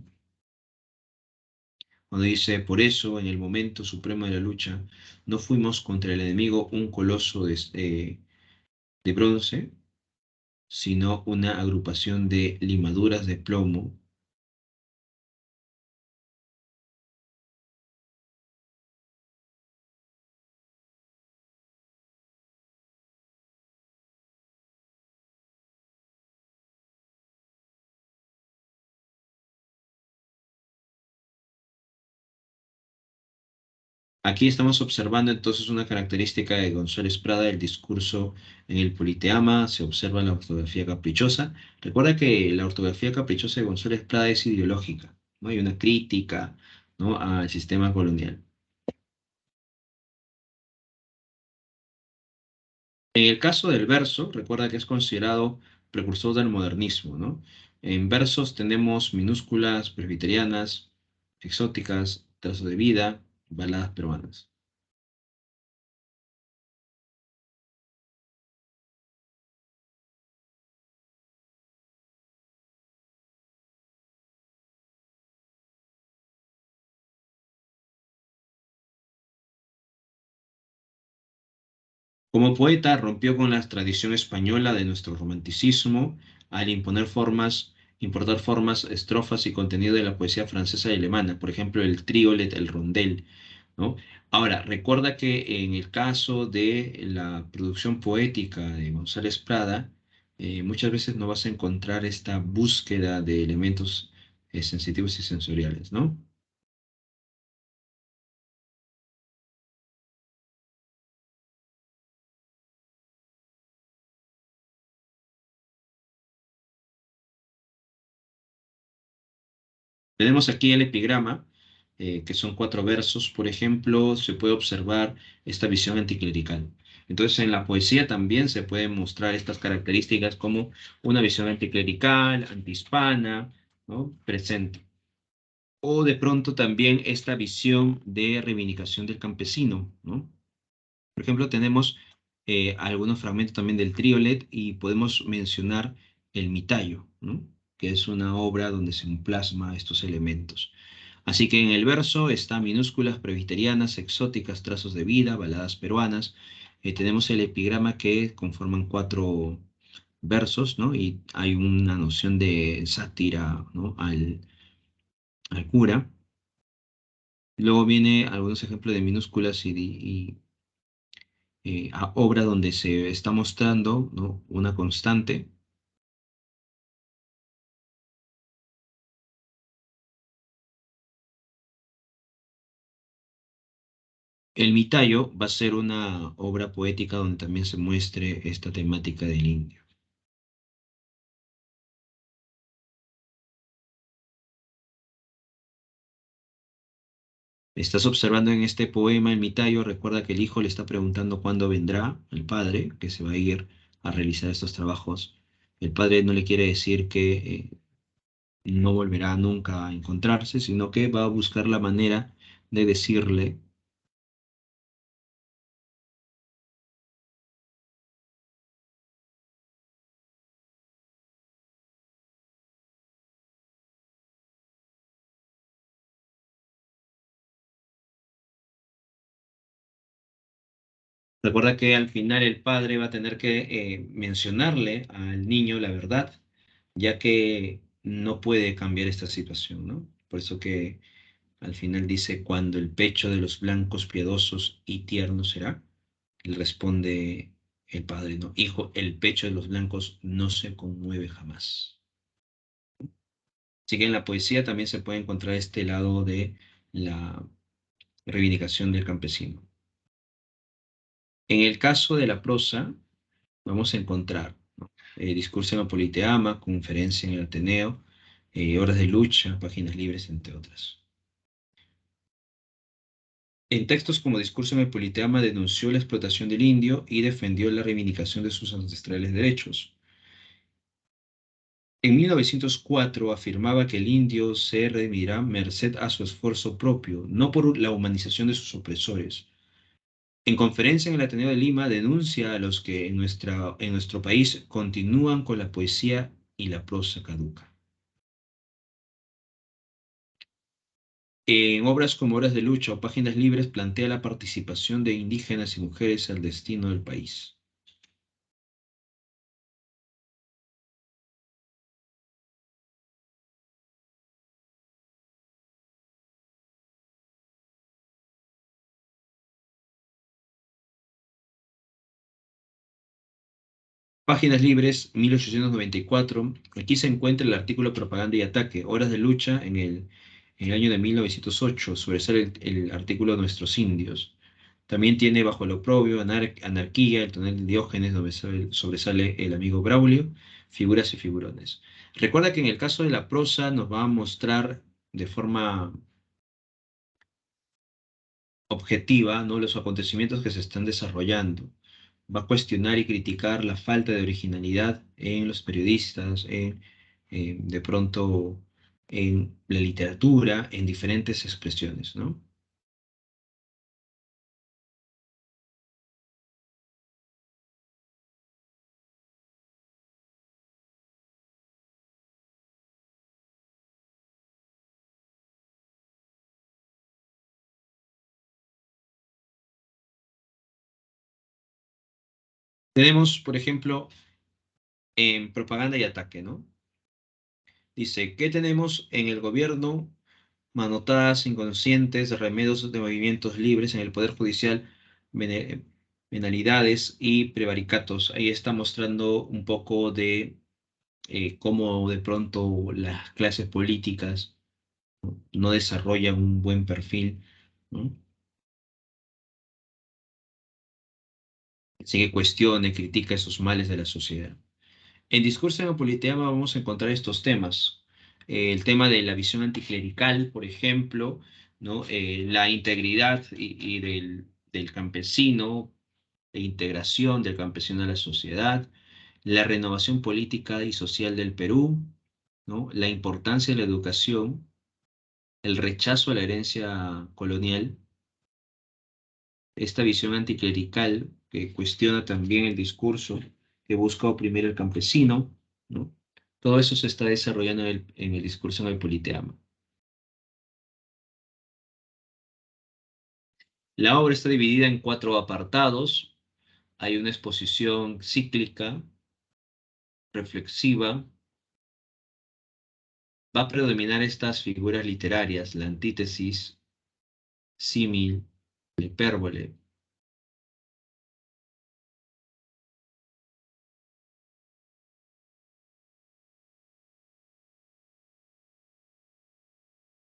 Cuando dice, por eso, en el momento supremo de la lucha, no fuimos contra el enemigo un coloso de bronce, sino una agrupación de limaduras de plomo. Aquí estamos observando entonces una característica de González Prada del discurso en el Politeama, se observa la ortografía caprichosa. Recuerda que la ortografía caprichosa de González Prada es ideológica, ¿no? Hay una crítica, ¿no? al sistema colonial. En el caso del verso, recuerda que es considerado precursor del modernismo, ¿no? En versos tenemos minúsculas presbiterianas, exóticas, trazos de vida, baladas peruanas. Como poeta, rompió con la tradición española de nuestro romanticismo al importar formas, estrofas y contenido de la poesía francesa y alemana, por ejemplo, el triolet, el rondel, ¿no? Ahora, recuerda que en el caso de la producción poética de González Prada, muchas veces no vas a encontrar esta búsqueda de elementos sensitivos y sensoriales, ¿no? Tenemos aquí el epigrama, que son cuatro versos, por ejemplo, se puede observar esta visión anticlerical. Entonces, en la poesía también se pueden mostrar estas características como una visión anticlerical, antihispana, ¿no? Presente. O de pronto también esta visión de reivindicación del campesino, ¿no? Por ejemplo, tenemos algunos fragmentos también del Triolet y podemos mencionar el Mitayo, ¿no? Que es una obra donde se plasma estos elementos. Así que en el verso está minúsculas presbiterianas, exóticas, trazos de vida, baladas peruanas. Tenemos el epigrama que conforman cuatro versos, ¿no? Y hay una noción de sátira, ¿no? al cura. Luego viene algunos ejemplos de minúsculas a obra donde se está mostrando, ¿no? una constante. El Mitayo va a ser una obra poética donde también se muestre esta temática del indio. Estás observando en este poema el Mitayo, recuerda que el hijo le está preguntando cuándo vendrá el padre, que se va a ir a realizar estos trabajos. El padre no le quiere decir que no volverá nunca a encontrarse, sino que va a buscar la manera de decirle. Recuerda que al final el padre va a tener que mencionarle al niño la verdad, ya que no puede cambiar esta situación, ¿no? Por eso que al final dice, cuando el pecho de los blancos piadosos y tiernos será, le responde el padre, ¿no? Hijo, el pecho de los blancos no se conmueve jamás. Así que en la poesía también se puede encontrar este lado de la reivindicación del campesino. En el caso de la prosa, vamos a encontrar, ¿no? Discurso en la Politeama, Conferencia en el Ateneo, Horas de Lucha, Páginas Libres, entre otras. En textos como Discurso en el Politeama denunció la explotación del indio y defendió la reivindicación de sus ancestrales derechos. En 1904 afirmaba que el indio se redimirá merced a su esfuerzo propio, no por la humanización de sus opresores. En conferencia en el Ateneo de Lima denuncia a los que en nuestro país continúan con la poesía y la prosa caduca. En obras como Horas de Lucha o Páginas Libres plantea la participación de indígenas y mujeres al destino del país. Páginas Libres, 1894. Aquí se encuentra el artículo Propaganda y Ataque, Horas de Lucha en el año de 1908. Sobresale el artículo Nuestros Indios. También tiene Bajo el Oprobio, Anarquía, el tonel de Diógenes, donde sobresale el amigo Braulio, Figuras y Figurones. Recuerda que en el caso de la prosa nos va a mostrar de forma objetiva, ¿no? Los acontecimientos que se están desarrollando. Va a cuestionar y criticar la falta de originalidad en los periodistas, de pronto en la literatura, en diferentes expresiones, ¿no? Tenemos, por ejemplo, en propaganda y ataque, ¿no? Dice, ¿qué tenemos en el gobierno? Manotadas inconscientes, remedios de movimientos libres en el Poder Judicial, vene- venalidades y prevaricatos. Ahí está mostrando un poco de cómo de pronto las clases políticas no desarrollan un buen perfil, ¿no? Así que cuestione, critica esos males de la sociedad. En Discurso en el Politeama vamos a encontrar estos temas. El tema de la visión anticlerical, por ejemplo, ¿no? La integridad y del campesino, la integración del campesino a la sociedad, la renovación política y social del Perú, ¿no? La importancia de la educación, el rechazo a la herencia colonial, esta visión anticlerical que cuestiona también el discurso que busca oprimir al campesino, ¿no? Todo eso se está desarrollando en el discurso en el Politeama. La obra está dividida en 4 apartados. Hay una exposición cíclica, reflexiva. Va a predominar estas figuras literarias, la antítesis, símil, la hipérbole.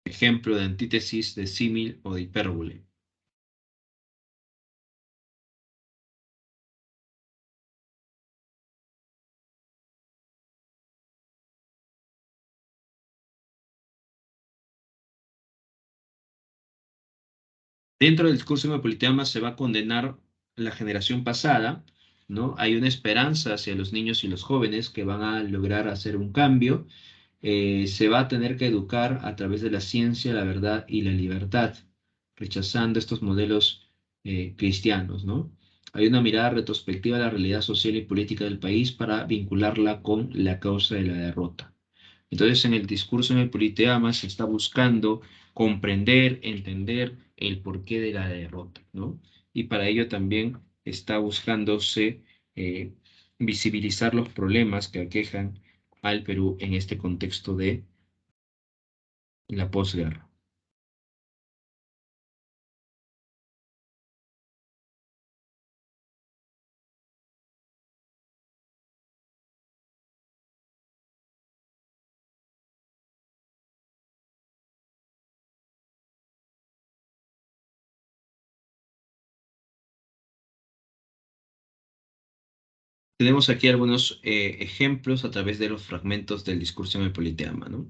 Ejemplo de antítesis, de símil o de hipérbole. Dentro del discurso metropolitano se va a condenar la generación pasada, ¿no? Hay una esperanza hacia los niños y los jóvenes que van a lograr hacer un cambio. Se va a tener que educar a través de la ciencia, la verdad y la libertad, rechazando estos modelos cristianos, ¿no? Hay una mirada retrospectiva a la realidad social y política del país para vincularla con la causa de la derrota. Entonces, en el discurso en el Politeama se está buscando comprender, entender el porqué de la derrota, ¿no? Y para ello también está buscándose eh, visibilizar los problemas que aquejan al Perú en este contexto de la posguerra. Tenemos aquí algunos ejemplos a través de los fragmentos del discurso en el Politeama, ¿no?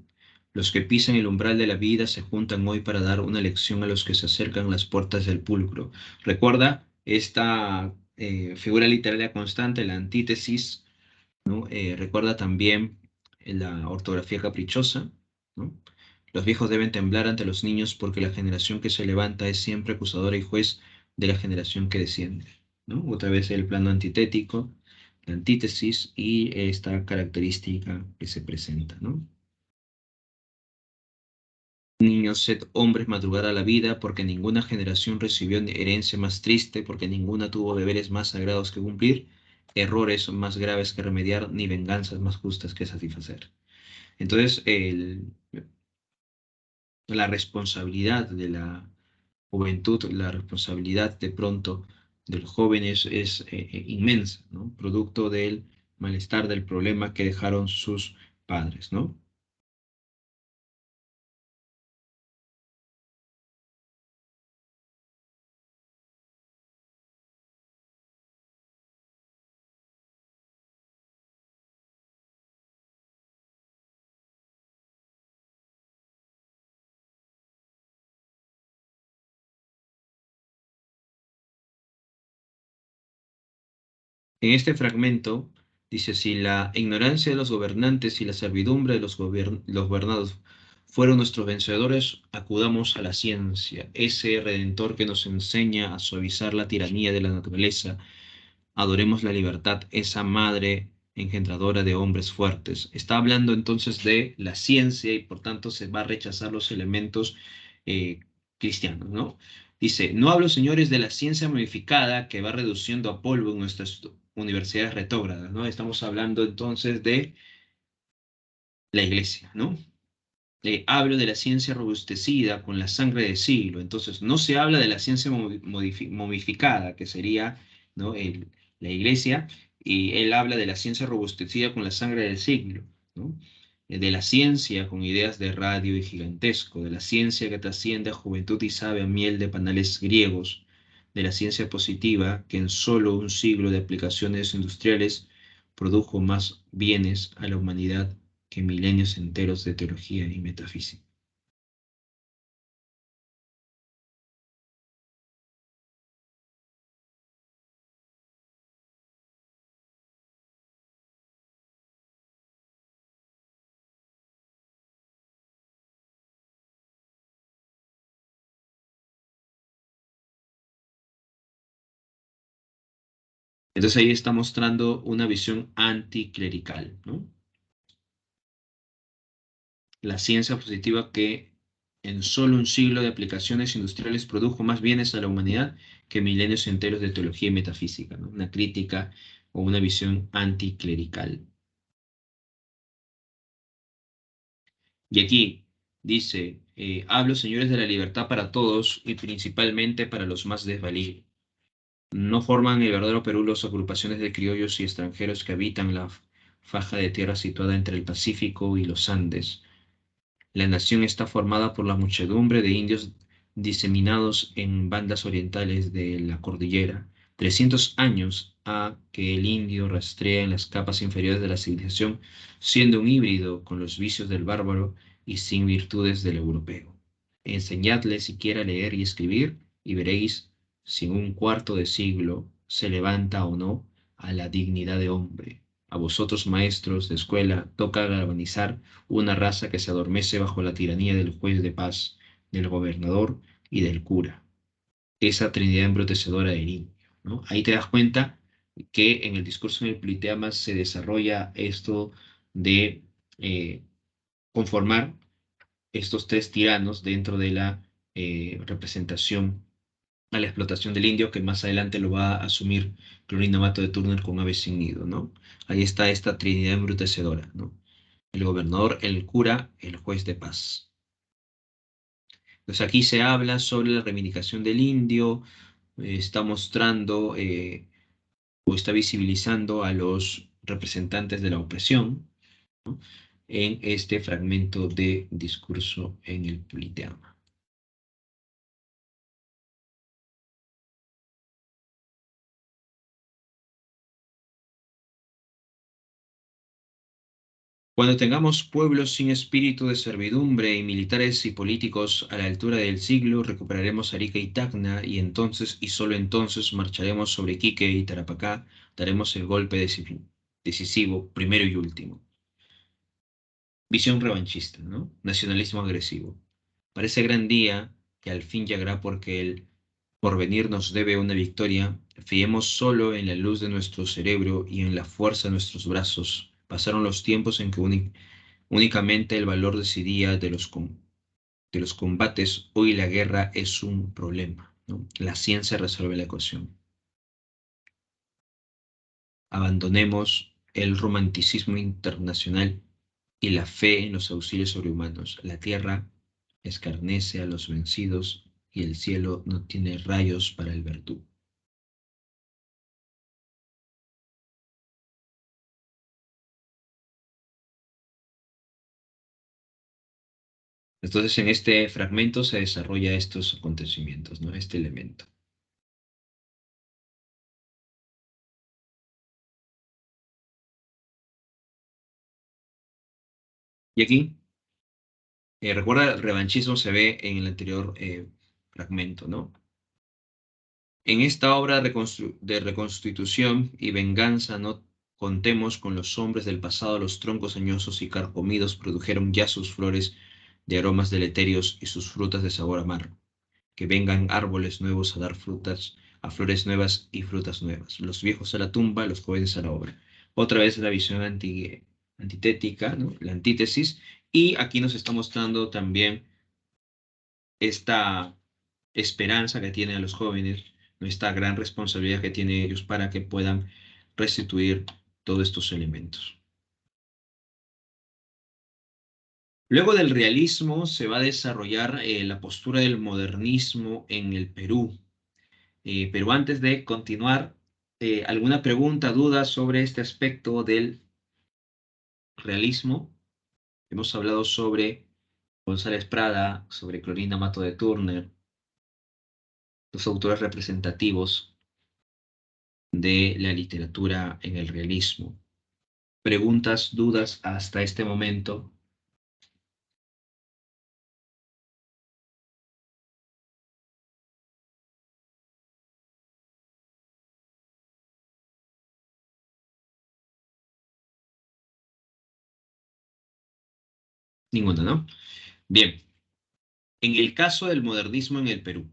Los que pisan el umbral de la vida se juntan hoy para dar una lección a los que se acercan a las puertas del pulcro. Recuerda esta figura literaria constante, la antítesis, ¿no? Recuerda también la ortografía caprichosa, ¿no? Los viejos deben temblar ante los niños porque la generación que se levanta es siempre acusadora y juez de la generación que desciende, ¿no? Otra vez el plano antitético, la antítesis y esta característica que se presenta, ¿no? Niños, sed hombres, madrugar a la vida, porque ninguna generación recibió herencia más triste, porque ninguna tuvo deberes más sagrados que cumplir, errores más graves que remediar, ni venganzas más justas que satisfacer. Entonces, la responsabilidad de la juventud, la responsabilidad de pronto de los jóvenes es inmensa, ¿no? Producto del malestar, del problema que dejaron sus padres, ¿no? En este fragmento dice, si la ignorancia de los gobernantes y la servidumbre de los gobernados fueron nuestros vencedores, acudamos a la ciencia, ese redentor que nos enseña a suavizar la tiranía de la naturaleza. Adoremos la libertad, esa madre engendradora de hombres fuertes. Está hablando entonces de la ciencia y por tanto se va a rechazar los elementos eh, cristianos, ¿no? Dice, no hablo, señores, de la ciencia modificada que va reduciendo a polvo en nuestras universidades retrógradas, ¿no? Estamos hablando entonces de la iglesia, ¿no? Hablo de la ciencia robustecida con la sangre del siglo. Entonces, no se habla de la ciencia momificada, que sería, ¿no? La iglesia, y él habla de la ciencia robustecida con la sangre del siglo, ¿no? De la ciencia con ideas de radio y gigantesco, de la ciencia que trasciende a juventud y sabe a miel de panales griegos, de la ciencia positiva que en solo un siglo de aplicaciones industriales produjo más bienes a la humanidad que milenios enteros de teología y metafísica. Entonces ahí está mostrando una visión anticlerical, ¿no? La ciencia positiva que en solo un siglo de aplicaciones industriales produjo más bienes a la humanidad que milenios enteros de teología y metafísica, ¿no? Una crítica o una visión anticlerical. Y aquí dice, hablo, señores, de la libertad para todos y principalmente para los más desvalidos. No forman el verdadero Perú las agrupaciones de criollos y extranjeros que habitan la faja de tierra situada entre el Pacífico y los Andes. La nación está formada por la muchedumbre de indios diseminados en bandas orientales de la cordillera. 300 años a que el indio rastrea en las capas inferiores de la civilización, siendo un híbrido con los vicios del bárbaro y sin virtudes del europeo. Enseñadle siquiera a leer y escribir, y veréis si en un cuarto de siglo se levanta o no a la dignidad de hombre. A vosotros, maestros de escuela, toca galvanizar una raza que se adormece bajo la tiranía del juez de paz, del gobernador y del cura. Esa trinidad embrutecedora del indio, ¿no? Ahí te das cuenta que en el discurso en el Politeama se desarrolla esto de conformar estos tres tiranos dentro de la representación a la explotación del indio, que más adelante lo va a asumir Clorina Mato de Turner con Aves sin nido, ¿no? Ahí está esta trinidad embrutecedora, ¿no? El gobernador, el cura, el juez de paz. Entonces aquí se habla sobre la reivindicación del indio, está mostrando o está visibilizando a los representantes de la opresión, ¿no? En este fragmento de discurso en el Politeama. Cuando tengamos pueblos sin espíritu de servidumbre y militares y políticos a la altura del siglo, recuperaremos Arica y Tacna y entonces y solo entonces marcharemos sobre Iquique y Tarapacá, daremos el golpe decisivo, primero y último. Visión revanchista, ¿no? Nacionalismo agresivo. Para ese gran día que al fin llegará porque el porvenir nos debe una victoria, fiemos solo en la luz de nuestro cerebro y en la fuerza de nuestros brazos. Pasaron los tiempos en que únicamente el valor decidía de los combates. Hoy la guerra es un problema, ¿no? La ciencia resuelve la ecuación. Abandonemos el romanticismo internacional y la fe en los auxilios sobrehumanos. La tierra escarnece a los vencidos y el cielo no tiene rayos para el verdugo. Entonces, en este fragmento se desarrolla estos acontecimientos, ¿no? Este elemento. Y aquí, recuerda, el revanchismo se ve en el anterior fragmento, ¿no? En esta obra de reconstitución y venganza no contemos con los hombres del pasado, los troncos añosos y carcomidos produjeron ya sus flores de aromas deleterios y sus frutas de sabor amargo. Que vengan árboles nuevos a dar frutas, a flores nuevas y frutas nuevas. Los viejos a la tumba, los jóvenes a la obra. Otra vez la visión antitética, ¿no? La antítesis. Y aquí nos está mostrando también esta esperanza que tienen a los jóvenes, ¿no? Esta gran responsabilidad que tienen ellos para que puedan restituir todos estos elementos. Luego del realismo se va a desarrollar la postura del modernismo en el Perú. Pero antes de continuar, ¿alguna pregunta, duda sobre este aspecto del realismo? Hemos hablado sobre González Prada, sobre Clorinda Mato de Turner, los autores representativos de la literatura en el realismo. Preguntas, dudas hasta este momento. Ninguna, ¿no? Bien, en el caso del modernismo en el Perú,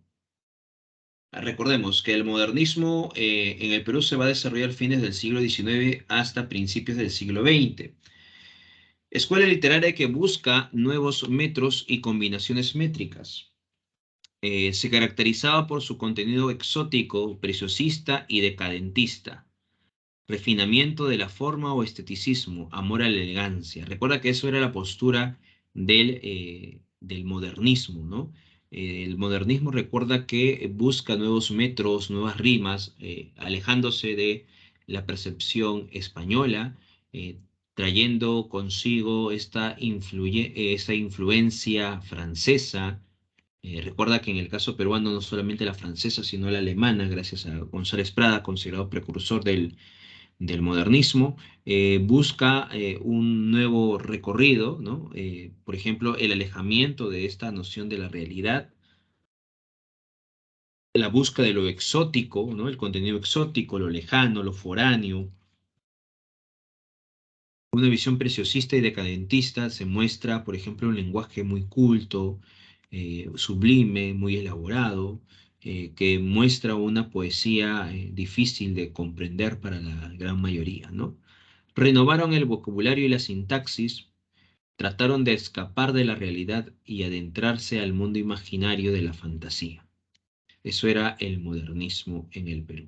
recordemos que el modernismo en el Perú se va a desarrollar fines del siglo XIX hasta principios del siglo XX. Escuela literaria que busca nuevos metros y combinaciones métricas. Se caracterizaba por su contenido exótico, preciosista y decadentista, refinamiento de la forma o esteticismo, amor a la elegancia. Recuerda que eso era la postura del modernismo, ¿no? El modernismo recuerda que busca nuevos metros, nuevas rimas, alejándose de la percepción española, trayendo consigo esta influencia francesa. Recuerda que en el caso peruano no solamente la francesa, sino la alemana, gracias a González Prada, considerado precursor del modernismo, busca un nuevo recorrido, ¿no? Por ejemplo, el alejamiento de esta noción de la realidad, la búsqueda de lo exótico, ¿no? El contenido exótico, lo lejano, lo foráneo. Una visión preciosista y decadentista se muestra, por ejemplo, un lenguaje muy culto, sublime, muy elaborado, que muestra una poesía difícil de comprender para la gran mayoría, ¿no? Renovaron el vocabulario y la sintaxis, trataron de escapar de la realidad y adentrarse al mundo imaginario de la fantasía. Eso era el modernismo en el Perú.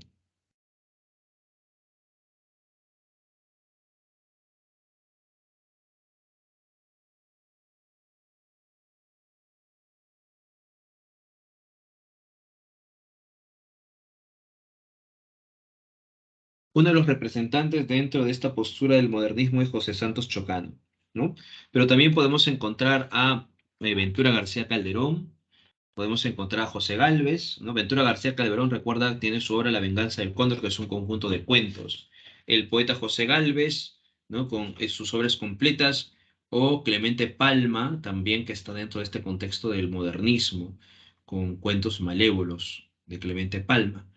Uno de los representantes dentro de esta postura del modernismo es José Santos Chocano, ¿no? Pero también podemos encontrar a Ventura García Calderón, podemos encontrar a José Gálvez, ¿no? Ventura García Calderón, recuerda, tiene su obra La venganza del cóndor, que es un conjunto de cuentos. El poeta José Gálvez ¿no? Con sus obras completas, o Clemente Palma, también que está dentro de este contexto del modernismo, con Cuentos Malévolos de Clemente Palma.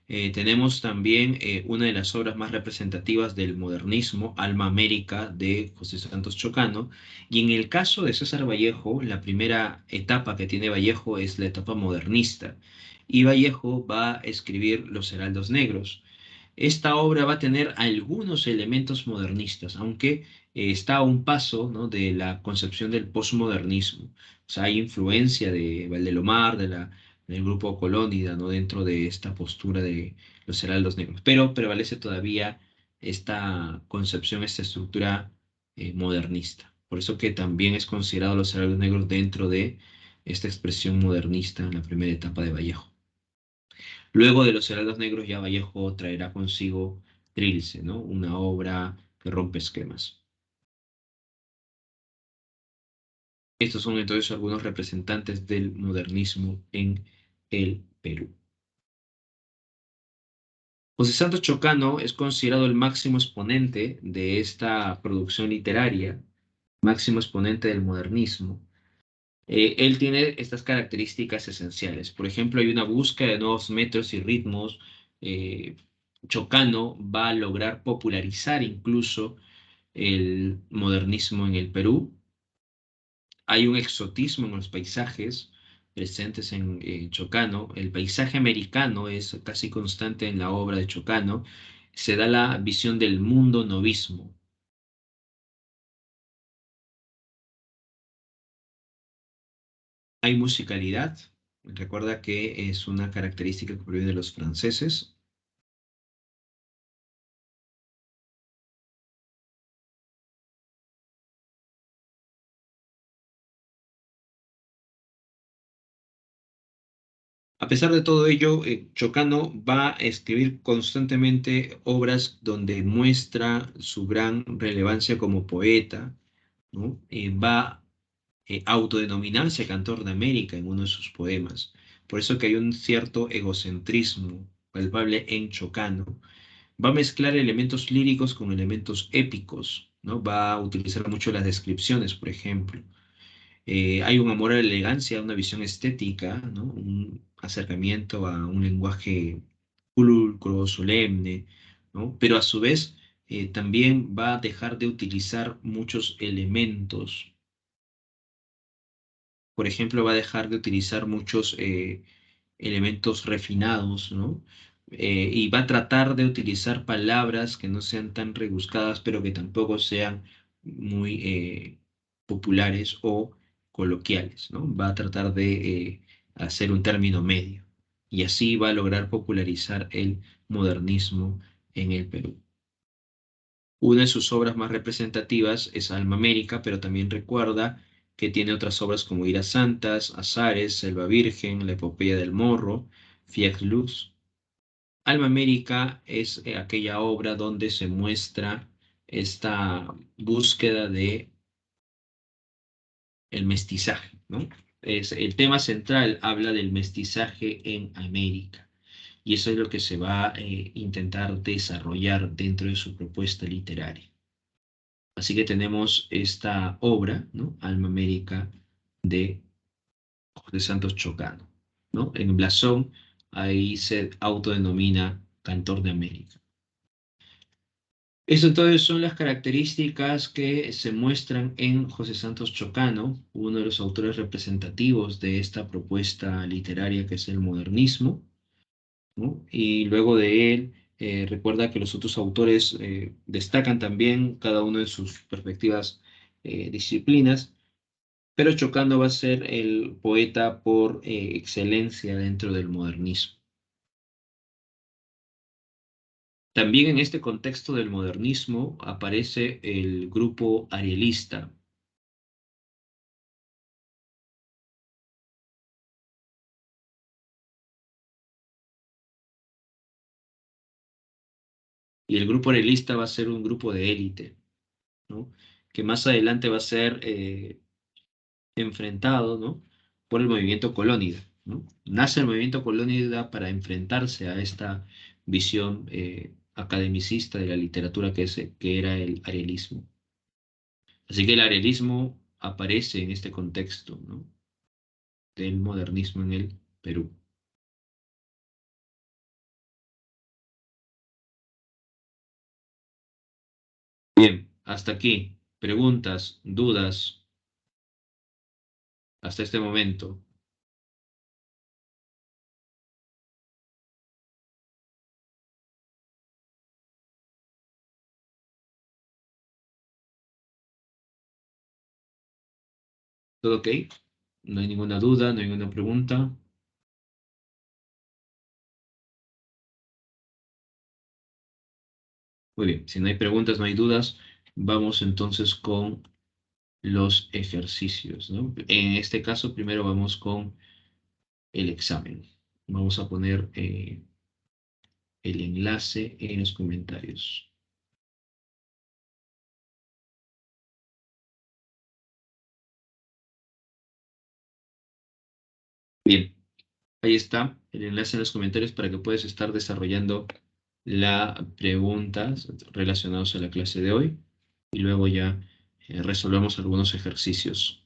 Tenemos también una de las obras más representativas del modernismo, Alma América, de José Santos Chocano. Y en el caso de César Vallejo, la primera etapa que tiene Vallejo es la etapa modernista. Y Vallejo va a escribir Los Heraldos Negros. Esta obra va a tener algunos elementos modernistas, aunque está a un paso, ¿no?, de la concepción del posmodernismo. O sea, hay influencia de Valdelomar, del grupo Colónida, ¿no?, dentro de esta postura de los heraldos negros, pero prevalece todavía esta concepción, esta estructura modernista. Por eso que también es considerado los heraldos negros dentro de esta expresión modernista en la primera etapa de Vallejo. Luego de Los Heraldos Negros, ya Vallejo traerá consigo Trilce, ¿no? Una obra que rompe esquemas. Estos son entonces algunos representantes del modernismo en el Perú. José Santos Chocano es considerado el máximo exponente de esta producción literaria, máximo exponente del modernismo. Él tiene estas características esenciales. Por ejemplo, hay una búsqueda de nuevos metros y ritmos. eh, Chocano va a lograr popularizar incluso el modernismo en el Perú. Hay un exotismo en los paisajes presentes en Chocano. El paisaje americano es casi constante en la obra de Chocano. Se da la visión del mundo novismo. Hay musicalidad. Recuerda que es una característica que proviene de los franceses. A pesar de todo ello, Chocano va a escribir constantemente obras donde muestra su gran relevancia como poeta, ¿no? Va autodenominarse cantor de América en uno de sus poemas. Por eso que hay un cierto egocentrismo palpable en Chocano. Va a mezclar elementos líricos con elementos épicos, ¿no? Va a utilizar mucho las descripciones, por ejemplo. Hay un amor a la elegancia, una visión estética, ¿no? Un acercamiento a un lenguaje pulcro, solemne, ¿no? Pero a su vez también va a dejar de utilizar muchos elementos. Por ejemplo, va a dejar de utilizar muchos elementos refinados, ¿no? Y va a tratar de utilizar palabras que no sean tan rebuscadas, pero que tampoco sean muy populares o coloquiales, ¿no? Va a tratar de hacer un término medio. Y así va a lograr popularizar el modernismo en el Perú. Una de sus obras más representativas es Alma América, pero también recuerda que tiene otras obras como Iras Santas, Azares, Selva Virgen, La Epopeya del Morro, Fiat Lux. Alma América es aquella obra donde se muestra esta búsqueda de el mestizaje, ¿no? El tema central habla del mestizaje en América y eso es lo que se va a intentar desarrollar dentro de su propuesta literaria. Así que tenemos esta obra, ¿no? Alma América de José Santos Chocano, ¿no? En Blasón, ahí se autodenomina Cantor de América. Estas entonces son las características que se muestran en José Santos Chocano, uno de los autores representativos de esta propuesta literaria que es el modernismo, ¿no? Y luego de él, recuerda que los otros autores destacan también cada uno en sus perspectivas disciplinas, pero Chocano va a ser el poeta por excelencia dentro del modernismo. También en este contexto del modernismo aparece el grupo arielista. Y el grupo arielista va a ser un grupo de élite, ¿no? Que más adelante va a ser enfrentado, ¿no?, por el movimiento colónida, ¿no? Nace el movimiento colónida para enfrentarse a esta visión academicista de la literatura que era el arealismo. Así que el arealismo aparece en este contexto, ¿no? Del modernismo en el Perú. Bien, hasta aquí. Preguntas, dudas, hasta este momento. ¿Todo ok? No hay ninguna duda, no hay ninguna pregunta. Muy bien, si no hay preguntas, no hay dudas, vamos entonces con los ejercicios, ¿no? En este caso, primero vamos con el examen. Vamos a poner el enlace en los comentarios. Bien, ahí está el enlace en los comentarios para que puedas estar desarrollando las preguntas relacionadas a la clase de hoy y luego ya resolvemos algunos ejercicios.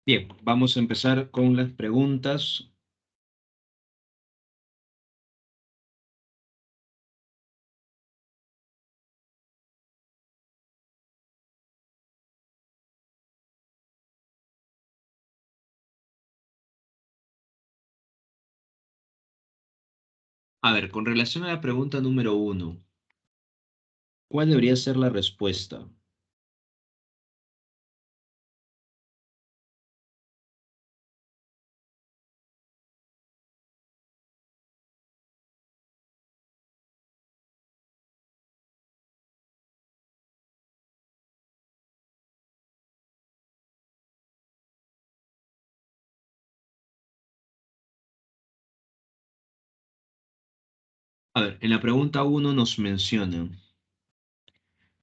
Bien, vamos a empezar con las preguntas. A ver, con relación a la pregunta número uno, ¿cuál debería ser la respuesta? A ver, en la pregunta uno nos mencionan,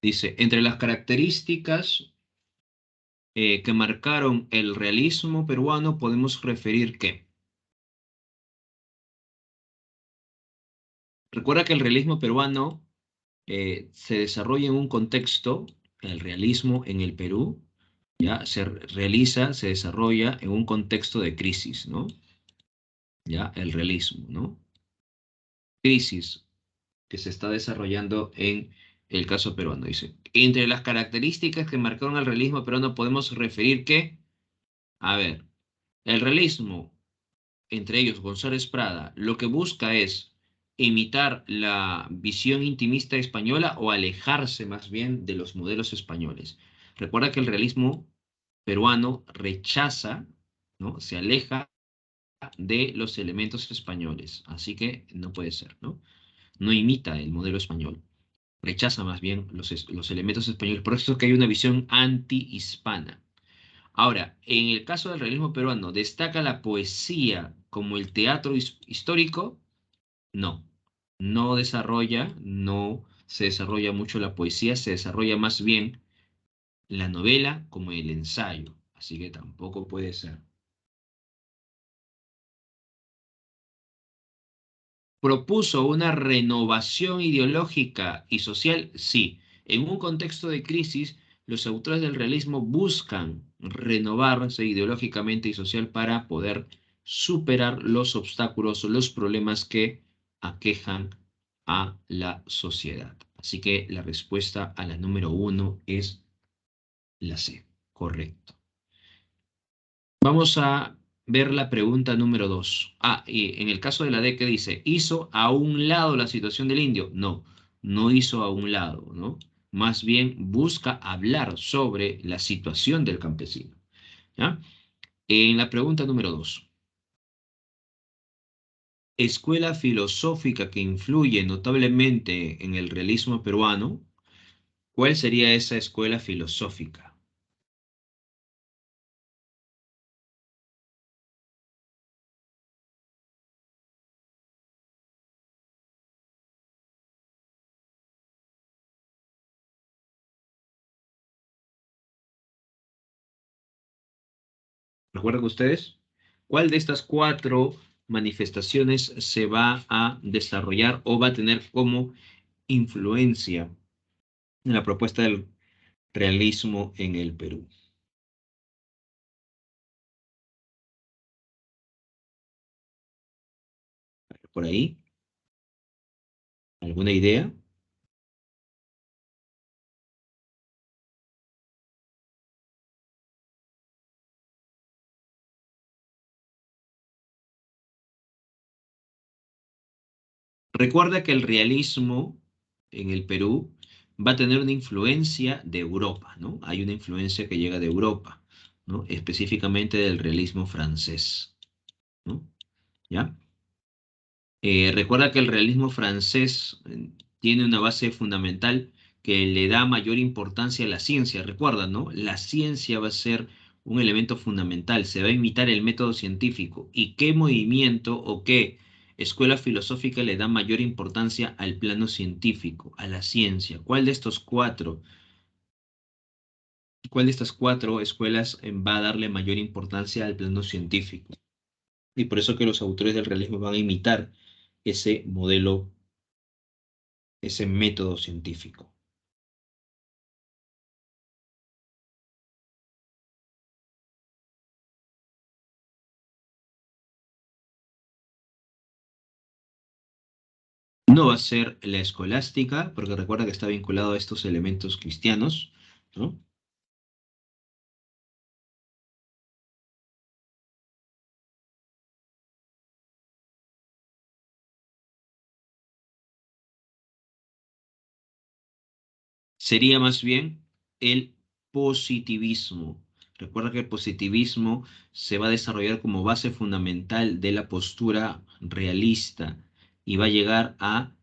dice, entre las características que marcaron el realismo peruano podemos referir que, recuerda que el realismo peruano se desarrolla en un contexto, el realismo en el Perú, ya se realiza, se desarrolla en un contexto de crisis, ¿no? Ya, el realismo, ¿no? Crisis que se está desarrollando en el caso peruano. Dice, entre las características que marcaron el realismo peruano podemos referir que, a ver, el realismo, entre ellos González Prada, lo que busca es imitar la visión intimista española o alejarse más bien de los modelos españoles. Recuerda que el realismo peruano rechaza, ¿no? Se aleja de los elementos españoles, así que no puede ser, ¿no? No imita el modelo español, rechaza más bien los elementos españoles, por eso es que hay una visión anti-hispana. Ahora, en el caso del realismo peruano, ¿destaca la poesía como el teatro histórico? No, no se desarrolla mucho la poesía, se desarrolla más bien la novela como el ensayo, así que tampoco puede ser. ¿Propuso una renovación ideológica y social? Sí. En un contexto de crisis, los autores del realismo buscan renovarse ideológicamente y social para poder superar los obstáculos o los problemas que aquejan a la sociedad. Así que la respuesta a la número uno es la C. Correcto. Vamos a ver la pregunta número dos. Ah, y en el caso de la D, ¿qué dice? ¿Hizo a un lado la situación del indio? No, no hizo a un lado, ¿no? Más bien busca hablar sobre la situación del campesino, ¿ya? En la pregunta número dos, escuela filosófica que influye notablemente en el realismo peruano, ¿cuál sería esa escuela filosófica? ¿Recuerdan ustedes? ¿Cuál de estas cuatro manifestaciones se va a desarrollar o va a tener como influencia en la propuesta del realismo en el Perú? ¿Por ahí? ¿Alguna idea? Recuerda que el realismo en el Perú va a tener una influencia de Europa, ¿no? Hay una influencia que llega de Europa, ¿no? Específicamente del realismo francés, ¿no? ¿Ya? Recuerda que el realismo francés tiene una base fundamental que le da mayor importancia a la ciencia. Recuerda, ¿no? La ciencia va a ser un elemento fundamental, se va a imitar el método científico. ¿Y qué movimiento o qué escuela filosófica le da mayor importancia al plano científico, a la ciencia? ¿Cuál de estas cuatro escuelas va a darle mayor importancia al plano científico? Y por eso que los autores del realismo van a imitar ese modelo, ese método científico. No va a ser la escolástica, porque recuerda que está vinculado a estos elementos cristianos, ¿no? Sería más bien el positivismo. Recuerda que el positivismo se va a desarrollar como base fundamental de la postura realista y va a llegar a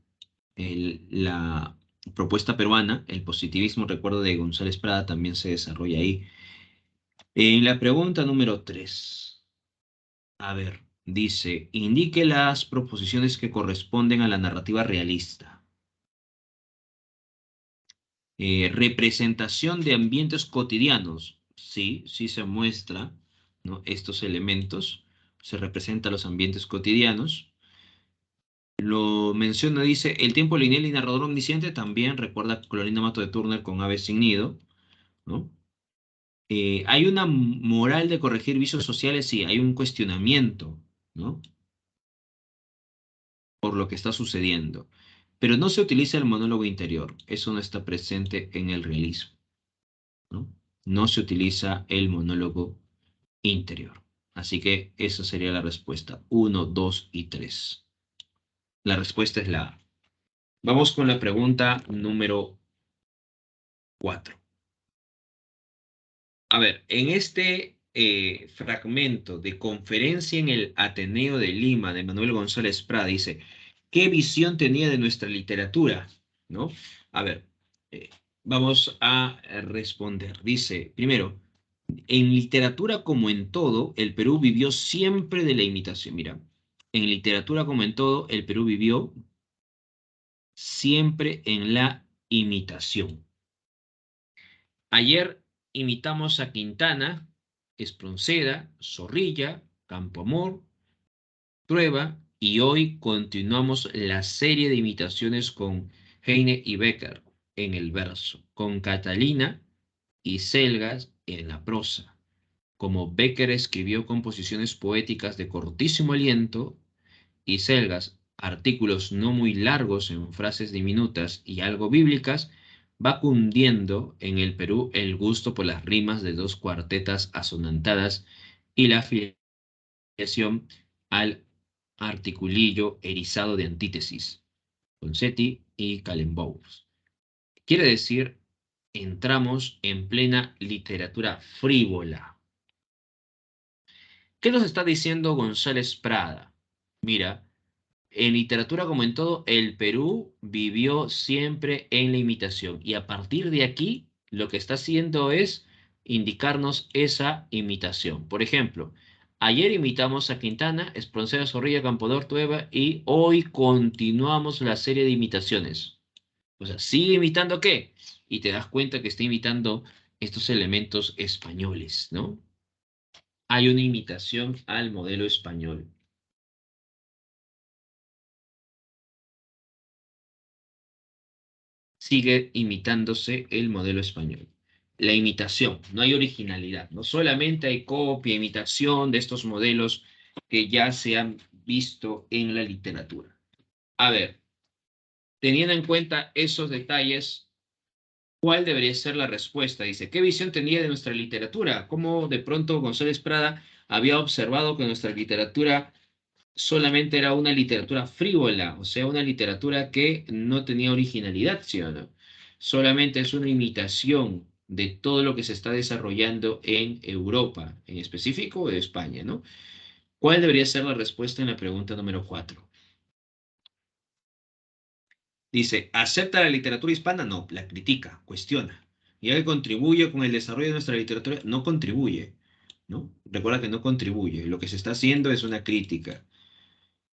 la propuesta peruana, el positivismo, recuerdo de González Prada, también se desarrolla ahí. En la pregunta número 3, a ver, dice, indique las proposiciones que corresponden a la narrativa realista. Representación de ambientes cotidianos. Sí, sí se muestra, ¿no? Estos elementos. Se representan los ambientes cotidianos. Lo menciona, dice, el tiempo lineal y narrador omnisciente también recuerda a Clorinda Mato de Turner con Aves sin nido, ¿no? Hay una moral de corregir vicios sociales, sí, hay un cuestionamiento, ¿no? Por lo que está sucediendo. Pero no se utiliza el monólogo interior, eso no está presente en el realismo, ¿no? No se utiliza el monólogo interior. Así que esa sería la respuesta. Uno, 2 y 3. La respuesta es la A. Vamos con la pregunta número 4. A ver, en este fragmento de conferencia en el Ateneo de Lima de Manuel González Prada dice, ¿qué visión tenía de nuestra literatura? ¿No? A ver, eh, vamos a responder. Dice, primero, en literatura como en todo, el Perú vivió siempre de la imitación. Mira, en literatura como en todo, el Perú vivió siempre en la imitación. Ayer imitamos a Quintana, Espronceda, Zorrilla, Campoamor, Trueba y hoy continuamos la serie de imitaciones con Heine y Becker en el verso, con Catalina y Selgas en la prosa. Como Becker escribió composiciones poéticas de cortísimo aliento y Selgas artículos no muy largos en frases diminutas y algo bíblicas, va cundiendo en el Perú el gusto por las rimas de dos cuartetas asonantadas y la afiliación al articulillo erizado de antítesis, Ponseti y Calembous. Quiere decir, entramos en plena literatura frívola. ¿Qué nos está diciendo González Prada? Mira, en literatura como en todo, el Perú vivió siempre en la imitación y a partir de aquí lo que está haciendo es indicarnos esa imitación. Por ejemplo, ayer imitamos a Quintana, Espronceda, Zorrilla, Campodor, Tueva y hoy continuamos la serie de imitaciones. O sea, ¿sigue imitando qué? Y te das cuenta que está imitando estos elementos españoles, ¿no? Hay una imitación al modelo español. Sigue imitándose el modelo español. La imitación, no hay originalidad, no solamente hay copia, imitación de estos modelos que ya se han visto en la literatura. A ver, teniendo en cuenta esos detalles, ¿cuál debería ser la respuesta? Dice, ¿qué visión tenía de nuestra literatura? ¿Cómo de pronto González Prada había observado que nuestra literatura solamente era una literatura frívola, o sea, una literatura que no tenía originalidad, ¿sí o no? Solamente es una imitación de todo lo que se está desarrollando en Europa, en específico de España, ¿no? ¿Cuál debería ser la respuesta en la pregunta número 4? Dice, ¿acepta la literatura hispana? No, la critica, cuestiona. ¿Y él contribuye con el desarrollo de nuestra literatura? No contribuye, ¿no? Recuerda que no contribuye. Lo que se está haciendo es una crítica.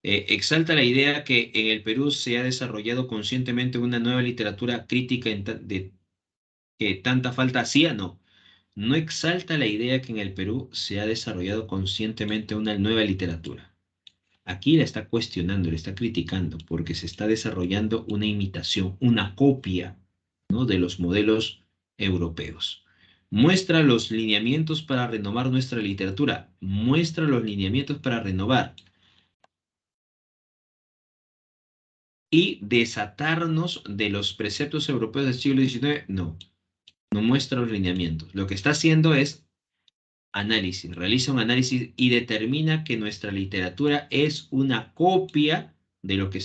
Exalta la idea que en el Perú se ha desarrollado conscientemente una nueva literatura crítica de que tanta falta hacía, no. No exalta la idea que en el Perú se ha desarrollado conscientemente una nueva literatura. Aquí la está cuestionando, la está criticando, porque se está desarrollando una imitación, una copia, ¿no? De los modelos europeos. Muestra los lineamientos para renovar nuestra literatura. Muestra los lineamientos para renovar. y desatarnos de los preceptos europeos del siglo XIX, no, no muestra los lineamientos. Lo que está haciendo es análisis, realiza un análisis y determina que nuestra literatura es una copia de lo que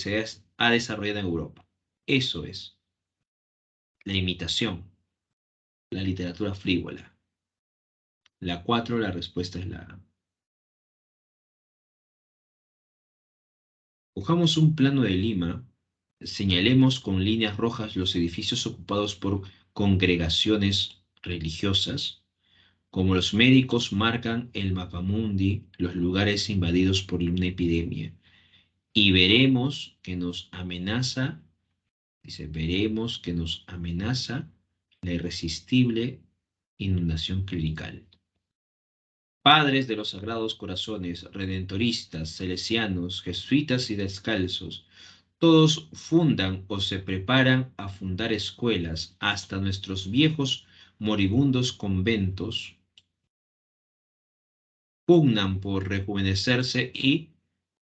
ha desarrollado en Europa. Eso es la imitación, la literatura frívola. La 4, la respuesta es la A. Cojamos un plano de Lima, señalemos con líneas rojas los edificios ocupados por congregaciones religiosas, como los médicos marcan el mapamundi, los lugares invadidos por una epidemia. Y veremos que nos amenaza, dice, veremos que nos amenaza la irresistible inundación clerical. Padres de los Sagrados Corazones, redentoristas, salesianos, jesuitas y descalzos, todos fundan o se preparan a fundar escuelas, hasta nuestros viejos moribundos conventos pugnan por rejuvenecerse y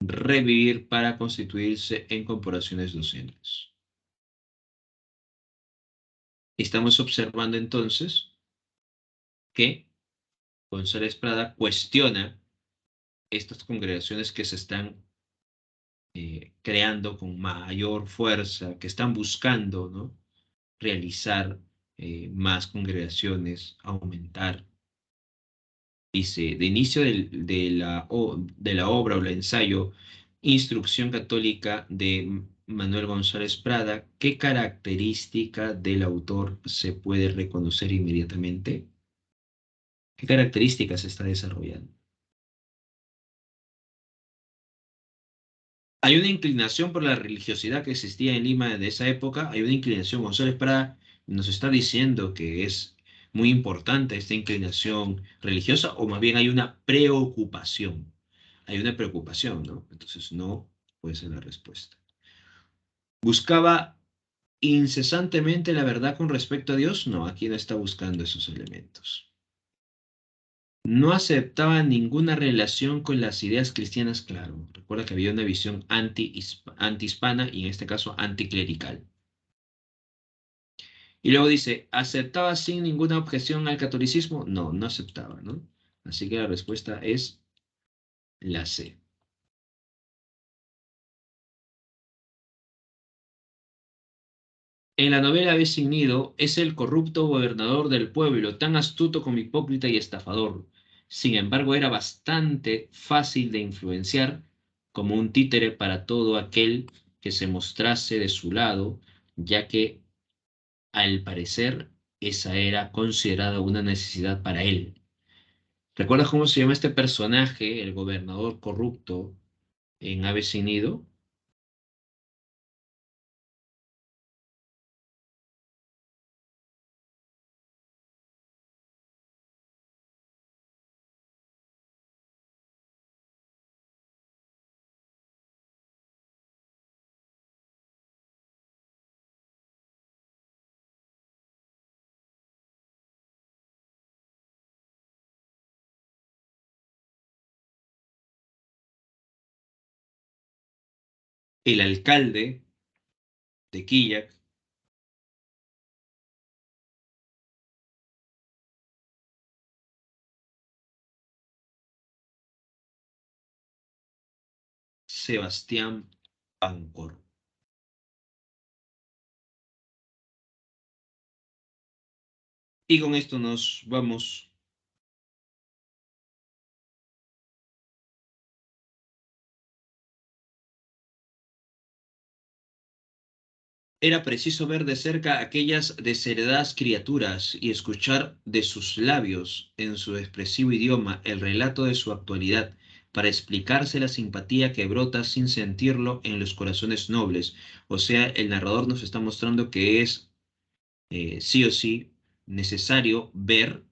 revivir para constituirse en corporaciones docentes. Estamos observando entonces que González Prada cuestiona estas congregaciones que se están creando con mayor fuerza, que están buscando, ¿no?, realizar más congregaciones, aumentar. Dice, de inicio de la obra o el ensayo Instrucción Católica de Manuel González Prada, ¿qué característica del autor se puede reconocer inmediatamente? ¿Qué características se está desarrollando? Hay una inclinación por la religiosidad que existía en Lima de esa época, hay una inclinación. González Prada nos está diciendo que es muy importante esta inclinación religiosa, o más bien hay una preocupación. Hay una preocupación, ¿no? Entonces no puede ser la respuesta. ¿Buscaba incesantemente la verdad con respecto a Dios? No, aquí no está buscando esos elementos. No aceptaba ninguna relación con las ideas cristianas, claro. Recuerda que había una visión anti-hispana y en este caso anticlerical. Y luego dice, ¿aceptaba sin ninguna objeción al catolicismo? No, no aceptaba, ¿no? Así que la respuesta es la C. En la novela Nido es el corrupto gobernador del pueblo, tan astuto como hipócrita y estafador. Sin embargo, era bastante fácil de influenciar como un títere para todo aquel que se mostrase de su lado, ya que, al parecer, esa era considerada una necesidad para él. ¿Recuerdas cómo se llama este personaje, el gobernador corrupto, en Nido? El alcalde de Quillac, Sebastián Pancor. Y con esto nos vamos. Era preciso ver de cerca aquellas desheredadas criaturas y escuchar de sus labios, en su expresivo idioma, el relato de su actualidad, para explicarse la simpatía que brota sin sentirlo en los corazones nobles. O sea, el narrador nos está mostrando que es sí o sí necesario ver,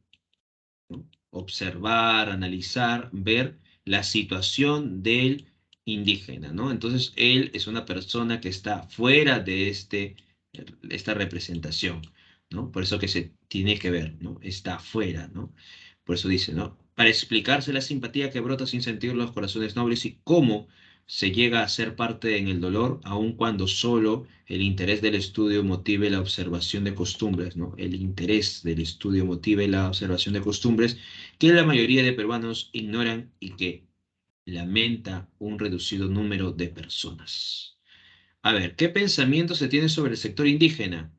¿no?, observar, analizar, ver la situación del indígena, ¿no? Entonces, él es una persona que está fuera de esta representación, ¿no? Por eso que se tiene que ver, ¿no? Está fuera, ¿no? Por eso dice, ¿no? Para explicarse la simpatía que brota sin sentir los corazones nobles y cómo se llega a ser parte en el dolor, aun cuando solo el interés del estudio motive la observación de costumbres, ¿no? El interés del estudio motive la observación de costumbres que la mayoría de peruanos ignoran y que lamenta un reducido número de personas. A ver, ¿qué pensamiento se tiene sobre el sector indígena?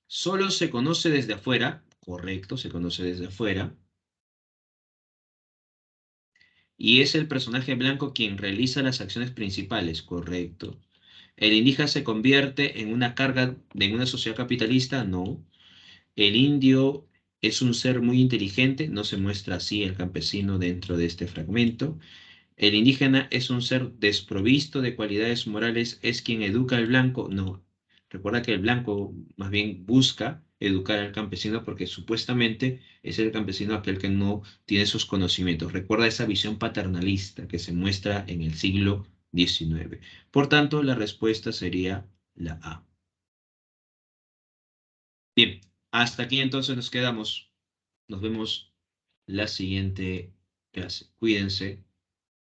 Solo se conoce desde afuera, correcto, se conoce desde afuera, y es el personaje blanco quien realiza las acciones principales, correcto. ¿El indígena se convierte en una carga de una sociedad capitalista? No. ¿El indio es un ser muy inteligente? No se muestra así el campesino dentro de este fragmento. ¿El indígena es un ser desprovisto de cualidades morales? ¿Es quien educa al blanco? No. Recuerda que el blanco más bien busca educar al campesino porque supuestamente es el campesino aquel que no tiene sus conocimientos. Recuerda esa visión paternalista que se muestra en el siglo XIX. Por tanto, la respuesta sería la A. Bien, hasta aquí entonces nos quedamos. Nos vemos la siguiente clase. Cuídense.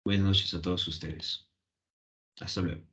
Buenas noches a todos ustedes. Hasta luego.